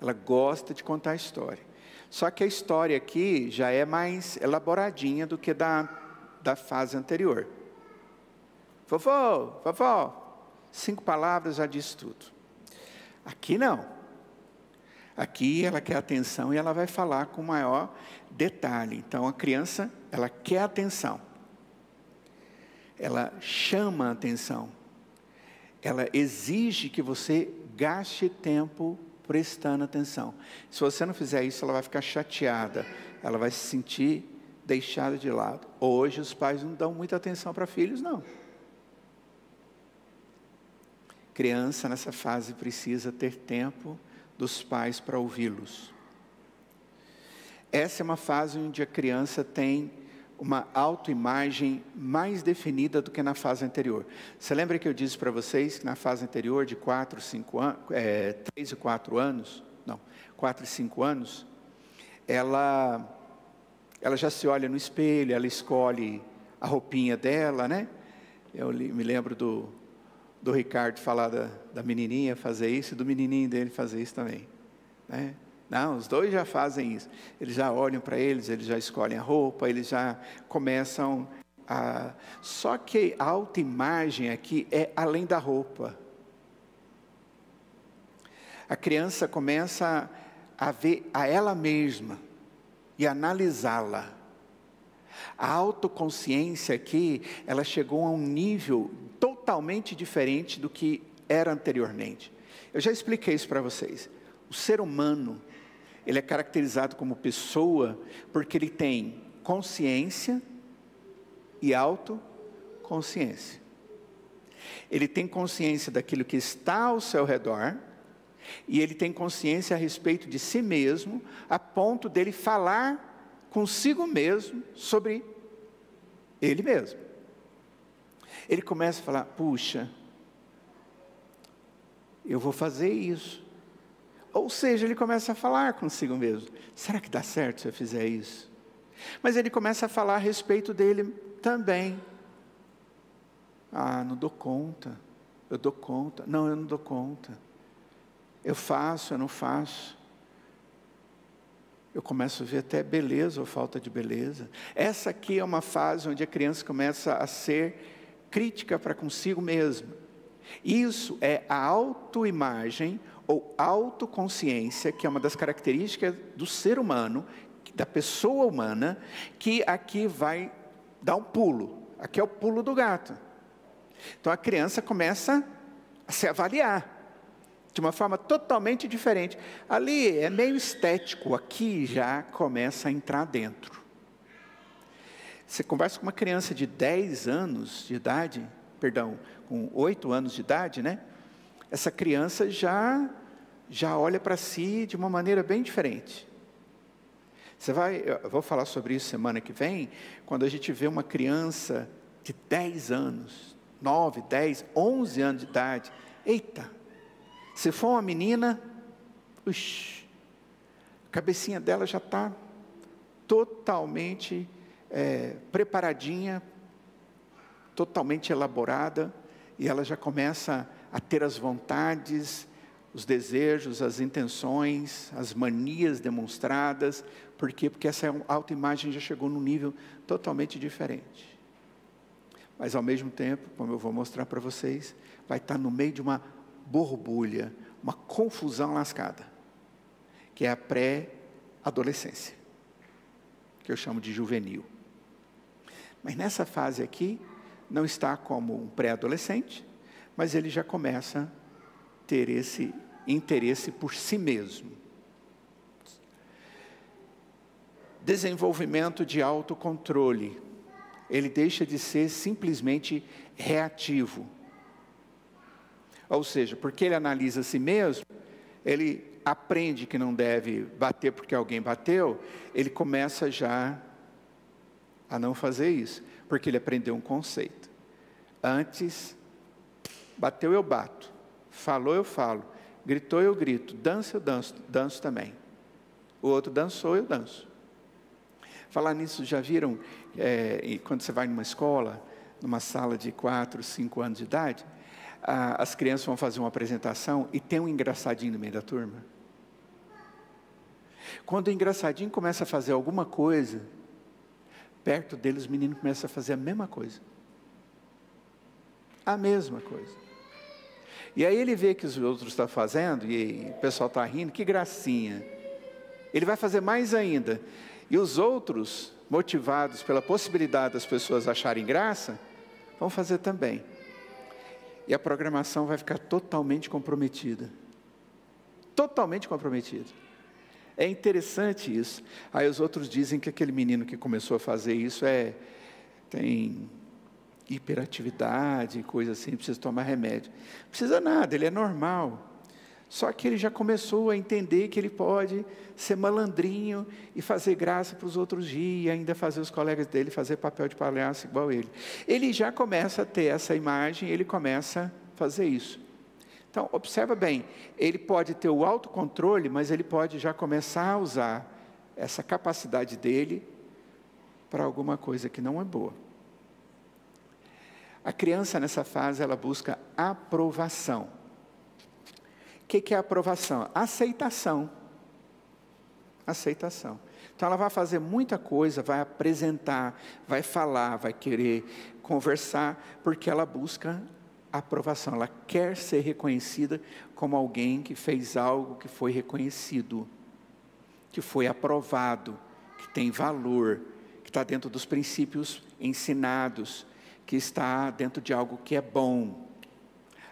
Ela gosta de contar a história. Só que a história aqui já é mais elaboradinha do que da fase anterior. Vovó, vovó, 5 palavras já diz tudo. Aqui não. Aqui ela quer atenção e ela vai falar com maior detalhe. Então a criança, ela quer atenção. Ela chama a atenção. Ela exige que você gaste tempo prestando atenção. Se você não fizer isso, ela vai ficar chateada. Ela vai se sentir deixada de lado. Hoje os pais não dão muita atenção para filhos, não. Criança nessa fase precisa ter tempo dos pais para ouvi-los. Essa é uma fase onde a criança tem uma autoimagem mais definida do que na fase anterior. Você lembra que eu disse para vocês que na fase anterior de 4, 5 anos, 3 e 4 anos, não, 4 e 5 anos, ela já se olha no espelho, ela escolhe a roupinha dela, né? Eu me lembro do Ricardo falar da menininha fazer isso, e do menininho dele fazer isso também, né? Não, os dois já fazem isso. Eles já olham para eles já escolhem a roupa, eles já começam a... Só que a autoimagem aqui é além da roupa. A criança começa a ver a ela mesma e analisá-la. A autoconsciência aqui, ela chegou a um nível totalmente diferente do que era anteriormente. Eu já expliquei isso para vocês. O ser humano, ele é caracterizado como pessoa porque ele tem consciência e autoconsciência. Ele tem consciência daquilo que está ao seu redor e ele tem consciência a respeito de si mesmo, a ponto dele falar consigo mesmo sobre ele mesmo. Ele começa a falar, puxa, eu vou fazer isso. Ou seja, ele começa a falar consigo mesmo. Será que dá certo se eu fizer isso? Mas ele começa a falar a respeito dele também. Ah, não dou conta. Eu dou conta. Não, eu não dou conta. Eu faço, eu não faço. Eu começo a ver até beleza ou falta de beleza. Essa aqui é uma fase onde a criança começa a ser crítica para consigo mesma. Isso é a autoimagem ou autoconsciência, que é uma das características do ser humano, da pessoa humana, que aqui vai dar um pulo. Aqui é o pulo do gato. Então a criança começa a se avaliar de uma forma totalmente diferente. Ali é meio estético, aqui já começa a entrar dentro. Você conversa com uma criança de 10 anos de idade, com 8 anos de idade, né? Essa criança já olha para si de uma maneira bem diferente. Eu vou falar sobre isso semana que vem, quando a gente vê uma criança de 10 anos, 9, 10, 11 anos de idade. Eita, se for uma menina, a cabecinha dela já está totalmente preparadinha, totalmente elaborada, e ela já começa a ter as vontades, os desejos, as intenções, as manias demonstradas. Por quê? Porque essa autoimagem já chegou num nível totalmente diferente. Mas ao mesmo tempo, como eu vou mostrar para vocês, vai estar no meio de uma borbulha, uma confusão lascada, que é a pré-adolescência, que eu chamo de juvenil. Mas nessa fase aqui, não está como um pré-adolescente, mas ele já começa a ter esse interesse por si mesmo. Desenvolvimento de autocontrole. Ele deixa de ser simplesmente reativo. Ou seja, porque ele analisa a si mesmo, ele aprende que não deve bater porque alguém bateu, ele começa já a não fazer isso, porque ele aprendeu um conceito. Antes, bateu eu bato, falou eu falo, gritou eu grito, dança eu danço também. O outro dançou eu danço. Falar nisso, já viram, quando você vai numa escola, numa sala de 4, 5 anos de idade, as crianças vão fazer uma apresentação e tem um engraçadinho no meio da turma? Quando o engraçadinho começa a fazer alguma coisa, perto dele os meninos começam a fazer a mesma coisa. A mesma coisa. E aí ele vê que os outros estão fazendo, e o pessoal está rindo, que gracinha. Ele vai fazer mais ainda. E os outros, motivados pela possibilidade das pessoas acharem graça, vão fazer também. E a programação vai ficar totalmente comprometida. Totalmente comprometida. É interessante isso. Aí os outros dizem que aquele menino que começou a fazer isso tem hiperatividade, coisa assim, precisa tomar remédio. Não precisa nada, ele é normal. Só que ele já começou a entender que ele pode ser malandrinho e fazer graça para os outros rir, e ainda fazer os colegas dele fazer papel de palhaço igual ele. Ele já começa a ter essa imagem, ele começa a fazer isso. Então, observa bem, ele pode ter o autocontrole, mas ele pode já começar a usar essa capacidade dele para alguma coisa que não é boa. A criança nessa fase, ela busca aprovação. O que é aprovação? Aceitação. Aceitação. Então ela vai fazer muita coisa, vai apresentar, vai falar, vai querer conversar, porque ela busca aprovação. Ela quer ser reconhecida como alguém que fez algo que foi reconhecido, que foi aprovado, que tem valor, que está dentro dos princípios ensinados, que está dentro de algo que é bom.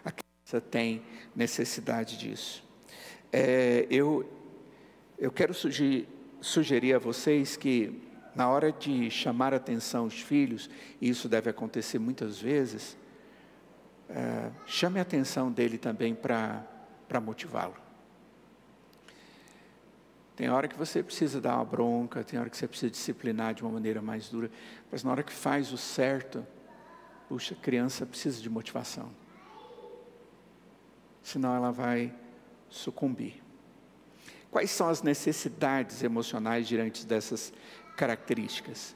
A criança tem necessidade disso. Eu quero sugerir a vocês que, na hora de chamar a atenção os filhos, e isso deve acontecer muitas vezes, chame a atenção dele também para motivá-lo. Tem hora que você precisa dar uma bronca, tem hora que você precisa disciplinar de uma maneira mais dura, mas na hora que faz o certo, puxa, a criança precisa de motivação. Senão ela vai sucumbir. Quais são as necessidades emocionais diante dessas características?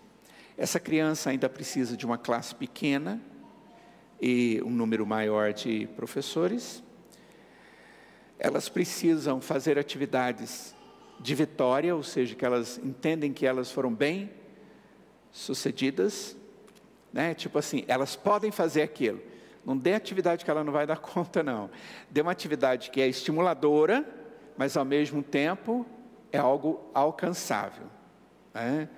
Essa criança ainda precisa de uma classe pequena e um número maior de professores. Elas precisam fazer atividades de vitória, ou seja, que elas entendem que elas foram bem sucedidas, né? Tipo assim, elas podem fazer aquilo. Não dê atividade que ela não vai dar conta, não. Dê uma atividade que é estimuladora, mas ao mesmo tempo é algo alcançável, né?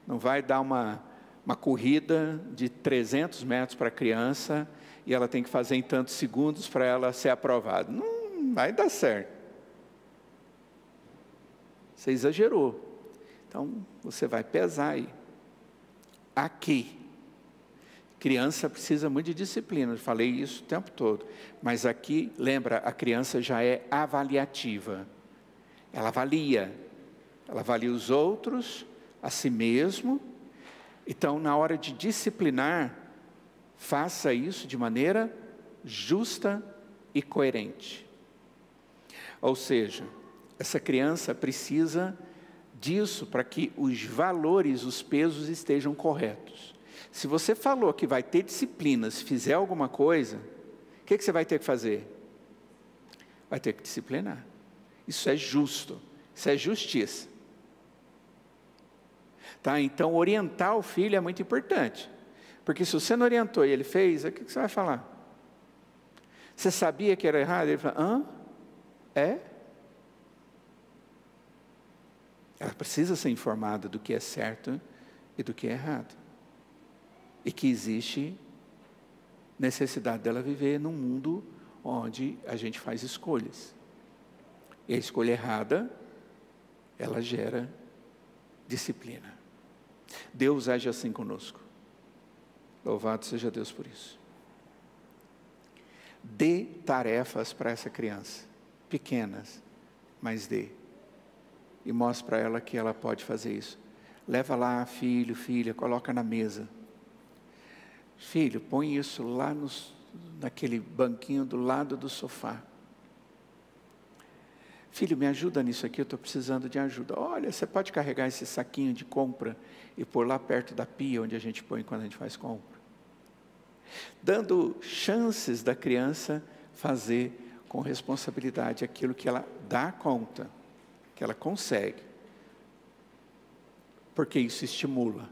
Não vai dar uma corrida de 300 metros para a criança e ela tem que fazer em tantos segundos para ela ser aprovada. Não vai dar certo. Você exagerou. Então, você vai pesar aí. Aqui. Criança precisa muito de disciplina, eu falei isso o tempo todo. Mas aqui, lembra, a criança já é avaliativa. Ela avalia os outros, a si mesmo. Então, na hora de disciplinar, faça isso de maneira justa e coerente. Ou seja, essa criança precisa disso para que os valores, os pesos estejam corretos. Se você falou que vai ter disciplina, se fizer alguma coisa, o que você vai ter que fazer? Vai ter que disciplinar. Isso é justo, isso é justiça. Tá? Então, orientar o filho é muito importante. Porque se você não orientou e ele fez, o que você vai falar? Você sabia que era errado? Ele fala, hã? É? Ela precisa ser informada do que é certo e do que é errado. E que existe necessidade dela viver num mundo onde a gente faz escolhas. E a escolha errada, ela gera disciplina. Deus age assim conosco. Louvado seja Deus por isso. Dê tarefas para essa criança, pequenas, mas dê. E mostre para ela que ela pode fazer isso. Leva lá, filho, filha, coloca na mesa. Filho, põe isso lá naquele banquinho do lado do sofá. Filho, me ajuda nisso aqui, eu estou precisando de ajuda. Olha, você pode carregar esse saquinho de compra e pôr lá perto da pia, onde a gente põe quando a gente faz compra. Dando chances da criança fazer com responsabilidade aquilo que ela dá conta, que ela consegue. porque isso estimula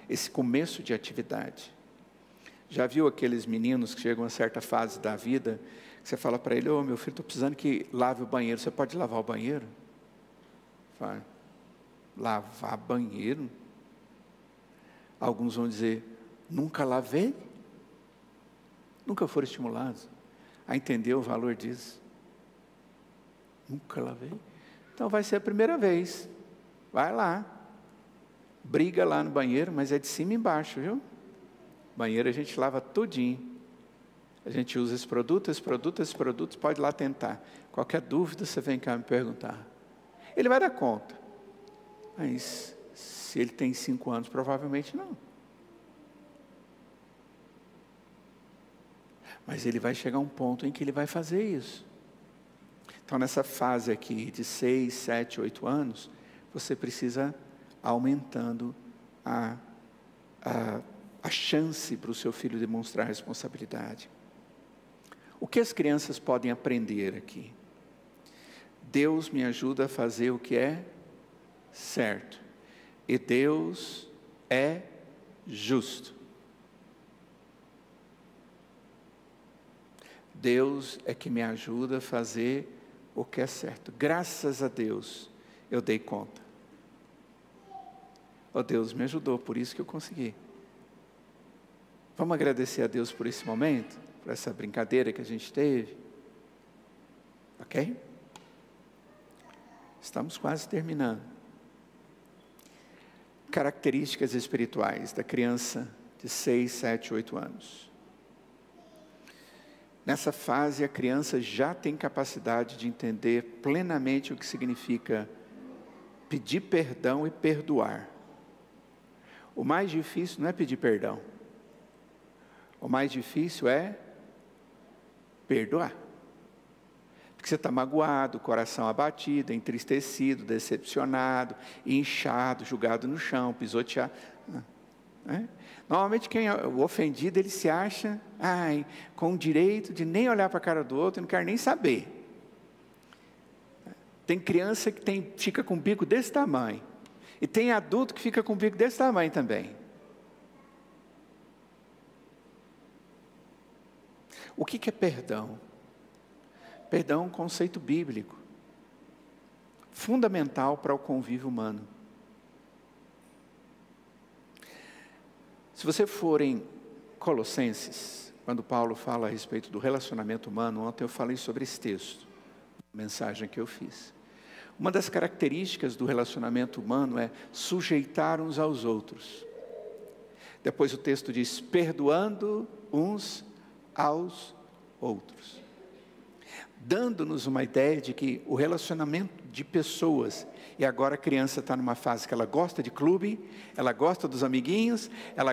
esse começo de atividade. Já viu aqueles meninos que chegam a certa fase da vida, que você fala para ele: ô meu filho, estou precisando que lave o banheiro, você pode lavar o banheiro? Fala, lavar banheiro? Alguns vão dizer: nunca lavei? Nunca foram estimulados a entender o valor disso. Nunca lavei? Então vai ser a primeira vez. Vai lá, briga lá no banheiro, mas é de cima e embaixo, viu? Banheiro a gente lava tudinho. A gente usa esse produto, pode ir lá tentar. Qualquer dúvida, você vem cá me perguntar. Ele vai dar conta. Mas se ele tem 5 anos, provavelmente não. Mas ele vai chegar a um ponto em que ele vai fazer isso. Então, nessa fase aqui de 6, 7, 8 anos, você precisa aumentando a chance para o seu filho demonstrar responsabilidade. O que as crianças podem aprender aqui? Deus me ajuda a fazer o que é certo. E Deus é justo. Deus é que me ajuda a fazer o que é certo. Graças a Deus, eu dei conta. Oh, Deus me ajudou, por isso que eu consegui. Vamos agradecer a Deus por esse momento, por essa brincadeira que a gente teve. Ok? Estamos quase terminando. Características espirituais da criança de 6, 7, 8 anos. Nessa fase, a criança já tem capacidade de entender plenamente o que significa pedir perdão e perdoar. O mais difícil não é pedir perdão. O mais difícil é perdoar. Porque você está magoado, coração abatido, entristecido, decepcionado, inchado, jogado no chão, pisoteado. Normalmente o ofendido, ele se acha com o direito de nem olhar para a cara do outro e não quer nem saber. Tem criança que fica com o bico desse tamanho. E tem adulto que fica com o bico desse tamanho também. O que é perdão? Perdão é um conceito bíblico, fundamental para o convívio humano. Se você for em Colossenses, quando Paulo fala a respeito do relacionamento humano, ontem eu falei sobre esse texto, mensagem que eu fiz. Uma das características do relacionamento humano é sujeitar uns aos outros. Depois o texto diz, perdoando uns aos outros. Dando-nos uma ideia de que o relacionamento de pessoas, e agora a criança está numa fase que ela gosta de clube, ela gosta dos amiguinhos, ela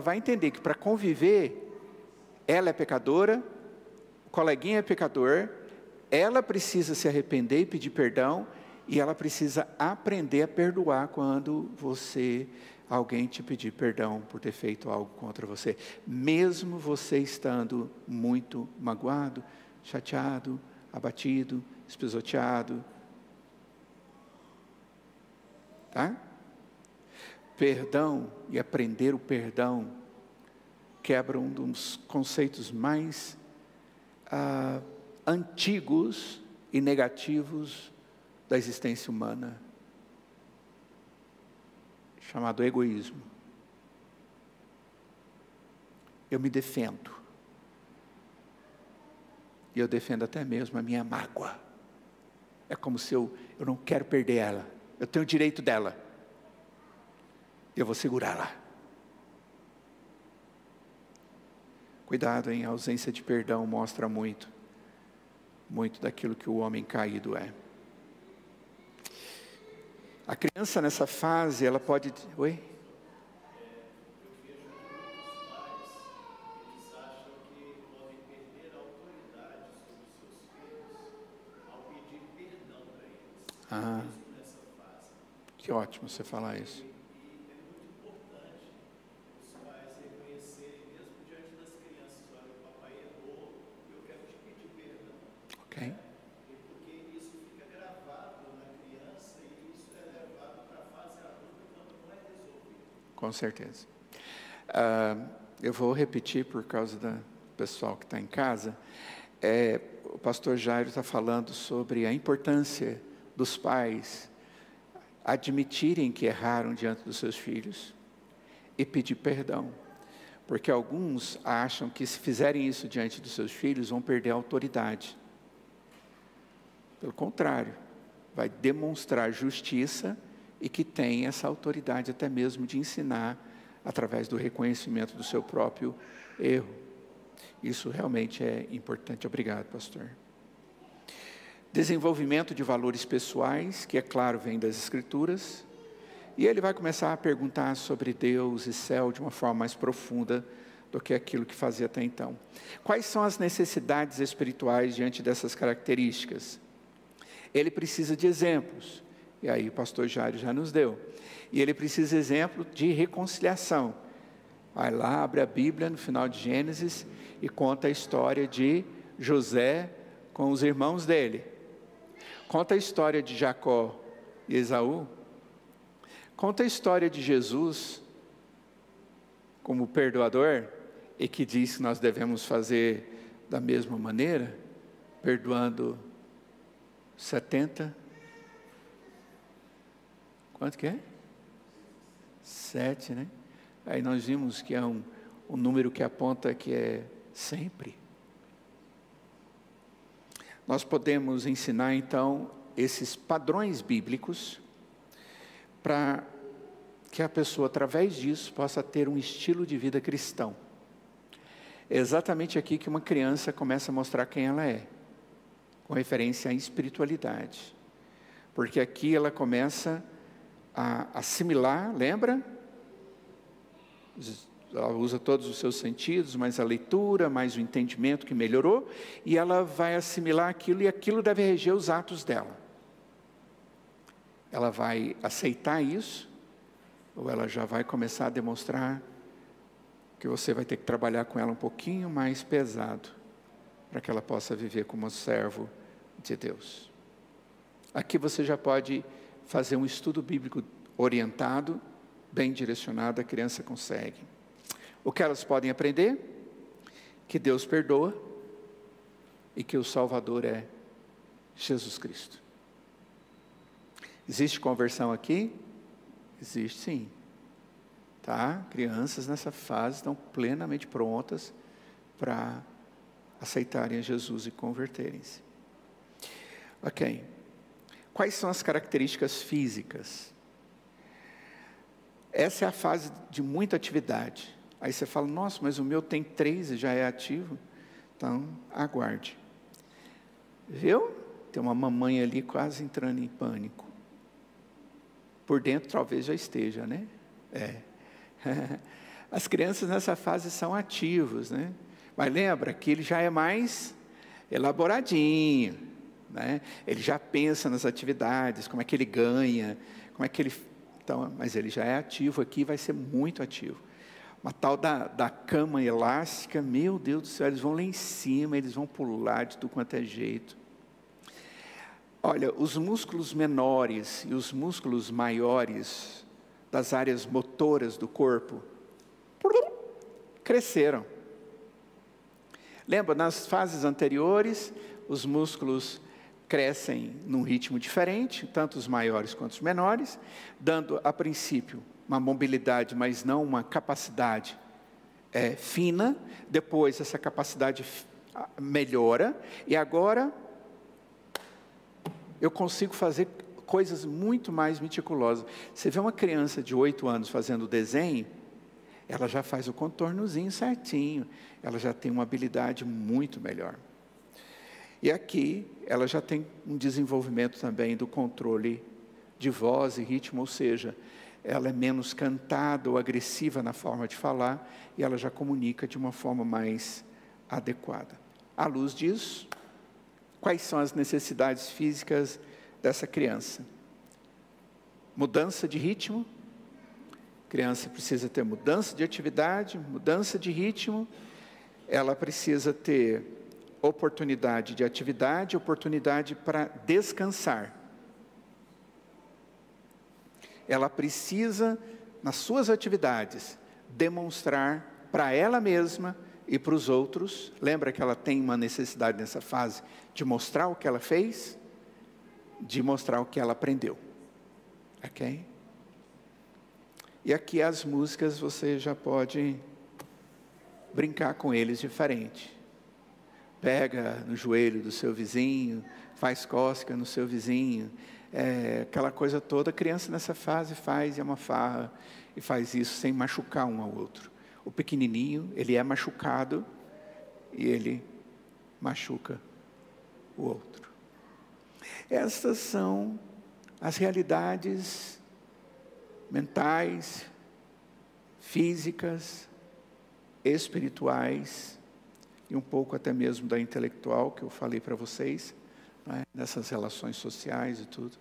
vai entender que para conviver, ela é pecadora, o coleguinha é pecador, ela precisa se arrepender e pedir perdão, e ela precisa aprender a perdoar quando alguém te pedir perdão por ter feito algo contra você, mesmo você estando muito magoado, chateado, abatido, espisoteado. Tá? Perdão e aprender o perdão quebra um dos conceitos mais antigos e negativos da existência humana, chamado egoísmo. Eu me defendo. E eu defendo até mesmo a minha mágoa. É como se eu não quero perder ela. Eu tenho o direito dela. Eu vou segurá-la. Cuidado, hein? A ausência de perdão mostra muito daquilo que o homem caído é. A criança nessa fase, ela pode... Oi? Que ótimo você falar isso. E é muito importante os pais reconhecerem, mesmo diante das crianças, olha, o papai errou, eu quero te pedir perdão. Ok. E porque isso fica gravado na criança Com certeza. Eu vou repetir por causa do pessoal que está em casa. O pastor Jairo está falando sobre a importância dos pais admitirem que erraram diante dos seus filhos e pedir perdão. Porque alguns acham que se fizerem isso diante dos seus filhos, vão perder a autoridade. Pelo contrário, vai demonstrar justiça e que tem essa autoridade até mesmo de ensinar através do reconhecimento do seu próprio erro. Isso realmente é importante. Obrigado, pastor. Desenvolvimento de valores pessoais, que é claro, vem das Escrituras. E ele vai começar a perguntar sobre Deus e céu de uma forma mais profunda do que aquilo que fazia até então. Quais são as necessidades espirituais diante dessas características? Ele precisa de exemplos. E aí o pastor Jairo já nos deu. E ele precisa de exemplo de reconciliação. Vai lá, abre a Bíblia no final de Gênesis e conta a história de José com os irmãos dele. Conta a história de Jacó e Esaú. Conta a história de Jesus como perdoador e que diz que nós devemos fazer da mesma maneira, perdoando 70. Quanto que é? 7, né? Aí nós vimos que é um número que aponta que é sempre. Nós podemos ensinar então esses padrões bíblicos para que a pessoa, através disso, possa ter um estilo de vida cristão. É exatamente aqui que uma criança começa a mostrar quem ela é, com referência à espiritualidade. Porque aqui ela começa a assimilar, lembra? Ela usa todos os seus sentidos, mais a leitura, mais o entendimento que melhorou, e ela vai assimilar aquilo, e aquilo deve reger os atos dela. Ela vai aceitar isso, ou ela já vai começar a demonstrar que você vai ter que trabalhar com ela um pouquinho mais pesado, para que ela possa viver como servo de Deus. Aqui você já pode fazer um estudo bíblico orientado, bem direcionado, a criança consegue. O que elas podem aprender? Que Deus perdoa e que o Salvador é Jesus Cristo. Existe conversão aqui? Existe sim. Tá? Crianças nessa fase estão plenamente prontas para aceitarem a Jesus e converterem-se. Ok. Quais são as características físicas? Essa é a fase de muita atividade. Aí você fala, nossa, mas o meu tem 3 e já é ativo. Então, aguarde. Viu? Tem uma mamãe ali quase entrando em pânico. Por dentro talvez já esteja, né? As crianças nessa fase são ativos, né? Mas lembra que ele já é mais elaboradinho, né? Ele já pensa nas atividades, como é que ele ganha, como é que ele... Então, mas ele já é ativo aqui, vai ser muito ativo. Uma tal da cama elástica, meu Deus do céu, eles vão lá em cima, eles vão pular de tudo quanto é jeito. Olha, os músculos menores e os músculos maiores das áreas motoras do corpo cresceram. Lembra, nas fases anteriores, os músculos crescem num ritmo diferente, tanto os maiores quanto os menores, dando, a princípio, uma mobilidade, mas não uma capacidade fina. Depois, essa capacidade melhora, e agora eu consigo fazer coisas muito mais meticulosas. Você vê uma criança de 8 anos fazendo desenho, ela já faz o contornozinho certinho, ela já tem uma habilidade muito melhor. E aqui, ela já tem um desenvolvimento também do controle de voz e ritmo, ou seja, ela é menos cantada ou agressiva na forma de falar, e ela já comunica de uma forma mais adequada. À luz disso, quais são as necessidades físicas dessa criança? Mudança de ritmo. A criança precisa ter mudança de atividade, mudança de ritmo. Ela precisa ter oportunidade de atividade, oportunidade para descansar. Ela precisa nas suas atividades, demonstrar para ela mesma e para os outros. Lembra que ela tem uma necessidade nessa fase de mostrar o que ela fez, de mostrar o que ela aprendeu. Ok? E aqui as músicas você já pode brincar com eles diferente. Pega no joelho do seu vizinho, faz cócega no seu vizinho, aquela coisa toda. A criança nessa fase faz, é uma farra, e faz isso sem machucar um ao outro. O pequenininho, ele é machucado, e ele machuca o outro. Essas são as realidades mentais, físicas, espirituais, e um pouco até mesmo da intelectual, que eu falei para vocês, nessas relações sociais e tudo,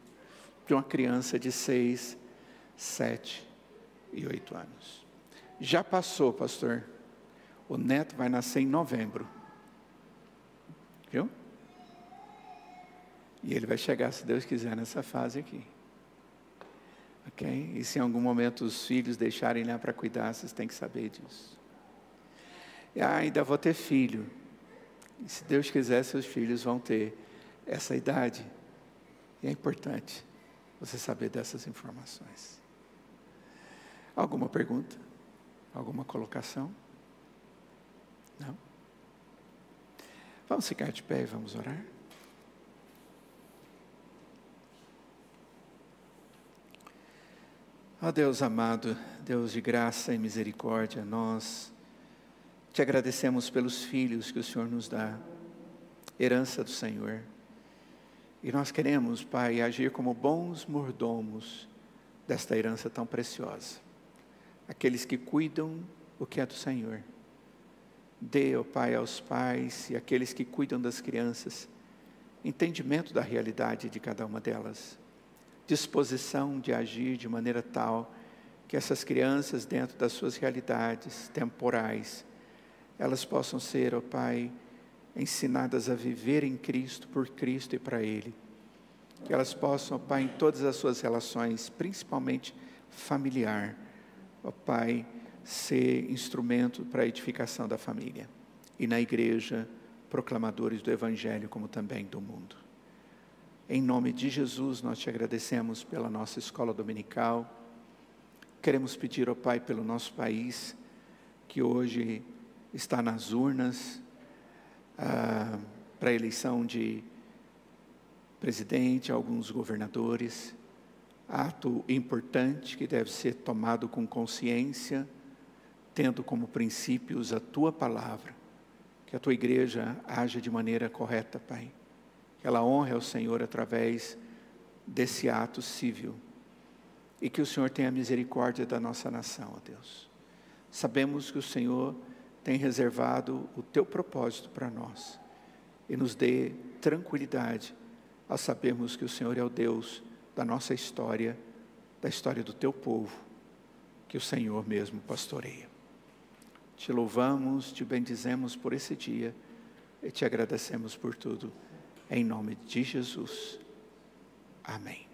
de uma criança de 6, 7 e 8 anos. Já passou, pastor, o neto vai nascer em novembro, viu? E ele vai chegar, se Deus quiser, nessa fase aqui. Ok? E se em algum momento os filhos deixarem lá para cuidar, vocês têm que saber disso. E ainda vou ter filho. E se Deus quiser, seus filhos vão ter essa idade. E é importante você saber dessas informações. Alguma pergunta? Alguma colocação? Não? Vamos ficar de pé e vamos orar? Ó Deus amado, Deus de graça e misericórdia, nós te agradecemos pelos filhos que o Senhor nos dá, herança do Senhor. E nós queremos, Pai, agir como bons mordomos desta herança tão preciosa. Aqueles que cuidam o que é do Senhor. Dê, ó Pai, aos pais e aqueles que cuidam das crianças, entendimento da realidade de cada uma delas. Disposição de agir de maneira tal que essas crianças, dentro das suas realidades temporais, elas possam ser, ó Pai, ensinadas a viver em Cristo, por Cristo e para Ele. Que elas possam, ó Pai, em todas as suas relações, principalmente familiar, ó Pai, ser instrumento para a edificação da família. E na igreja, proclamadores do Evangelho, como também do mundo. Em nome de Jesus, nós te agradecemos pela nossa escola dominical. Queremos pedir, ó Pai, pelo nosso país, que hoje está nas urnas, para a eleição de presidente, alguns governadores. Ato importante que deve ser tomado com consciência, tendo como princípios a Tua palavra. Que a Tua igreja haja de maneira correta, Pai. Que ela honre ao Senhor através desse ato civil. E que o Senhor tenha misericórdia da nossa nação, ó Deus. Sabemos que o Senhor tem reservado o Teu propósito para nós. E nos dê tranquilidade ao sabermos que o Senhor é o Deus da nossa história, da história do Teu povo, que o Senhor mesmo pastoreia. Te louvamos, te bendizemos por esse dia e te agradecemos por tudo. Em nome de Jesus. Amém.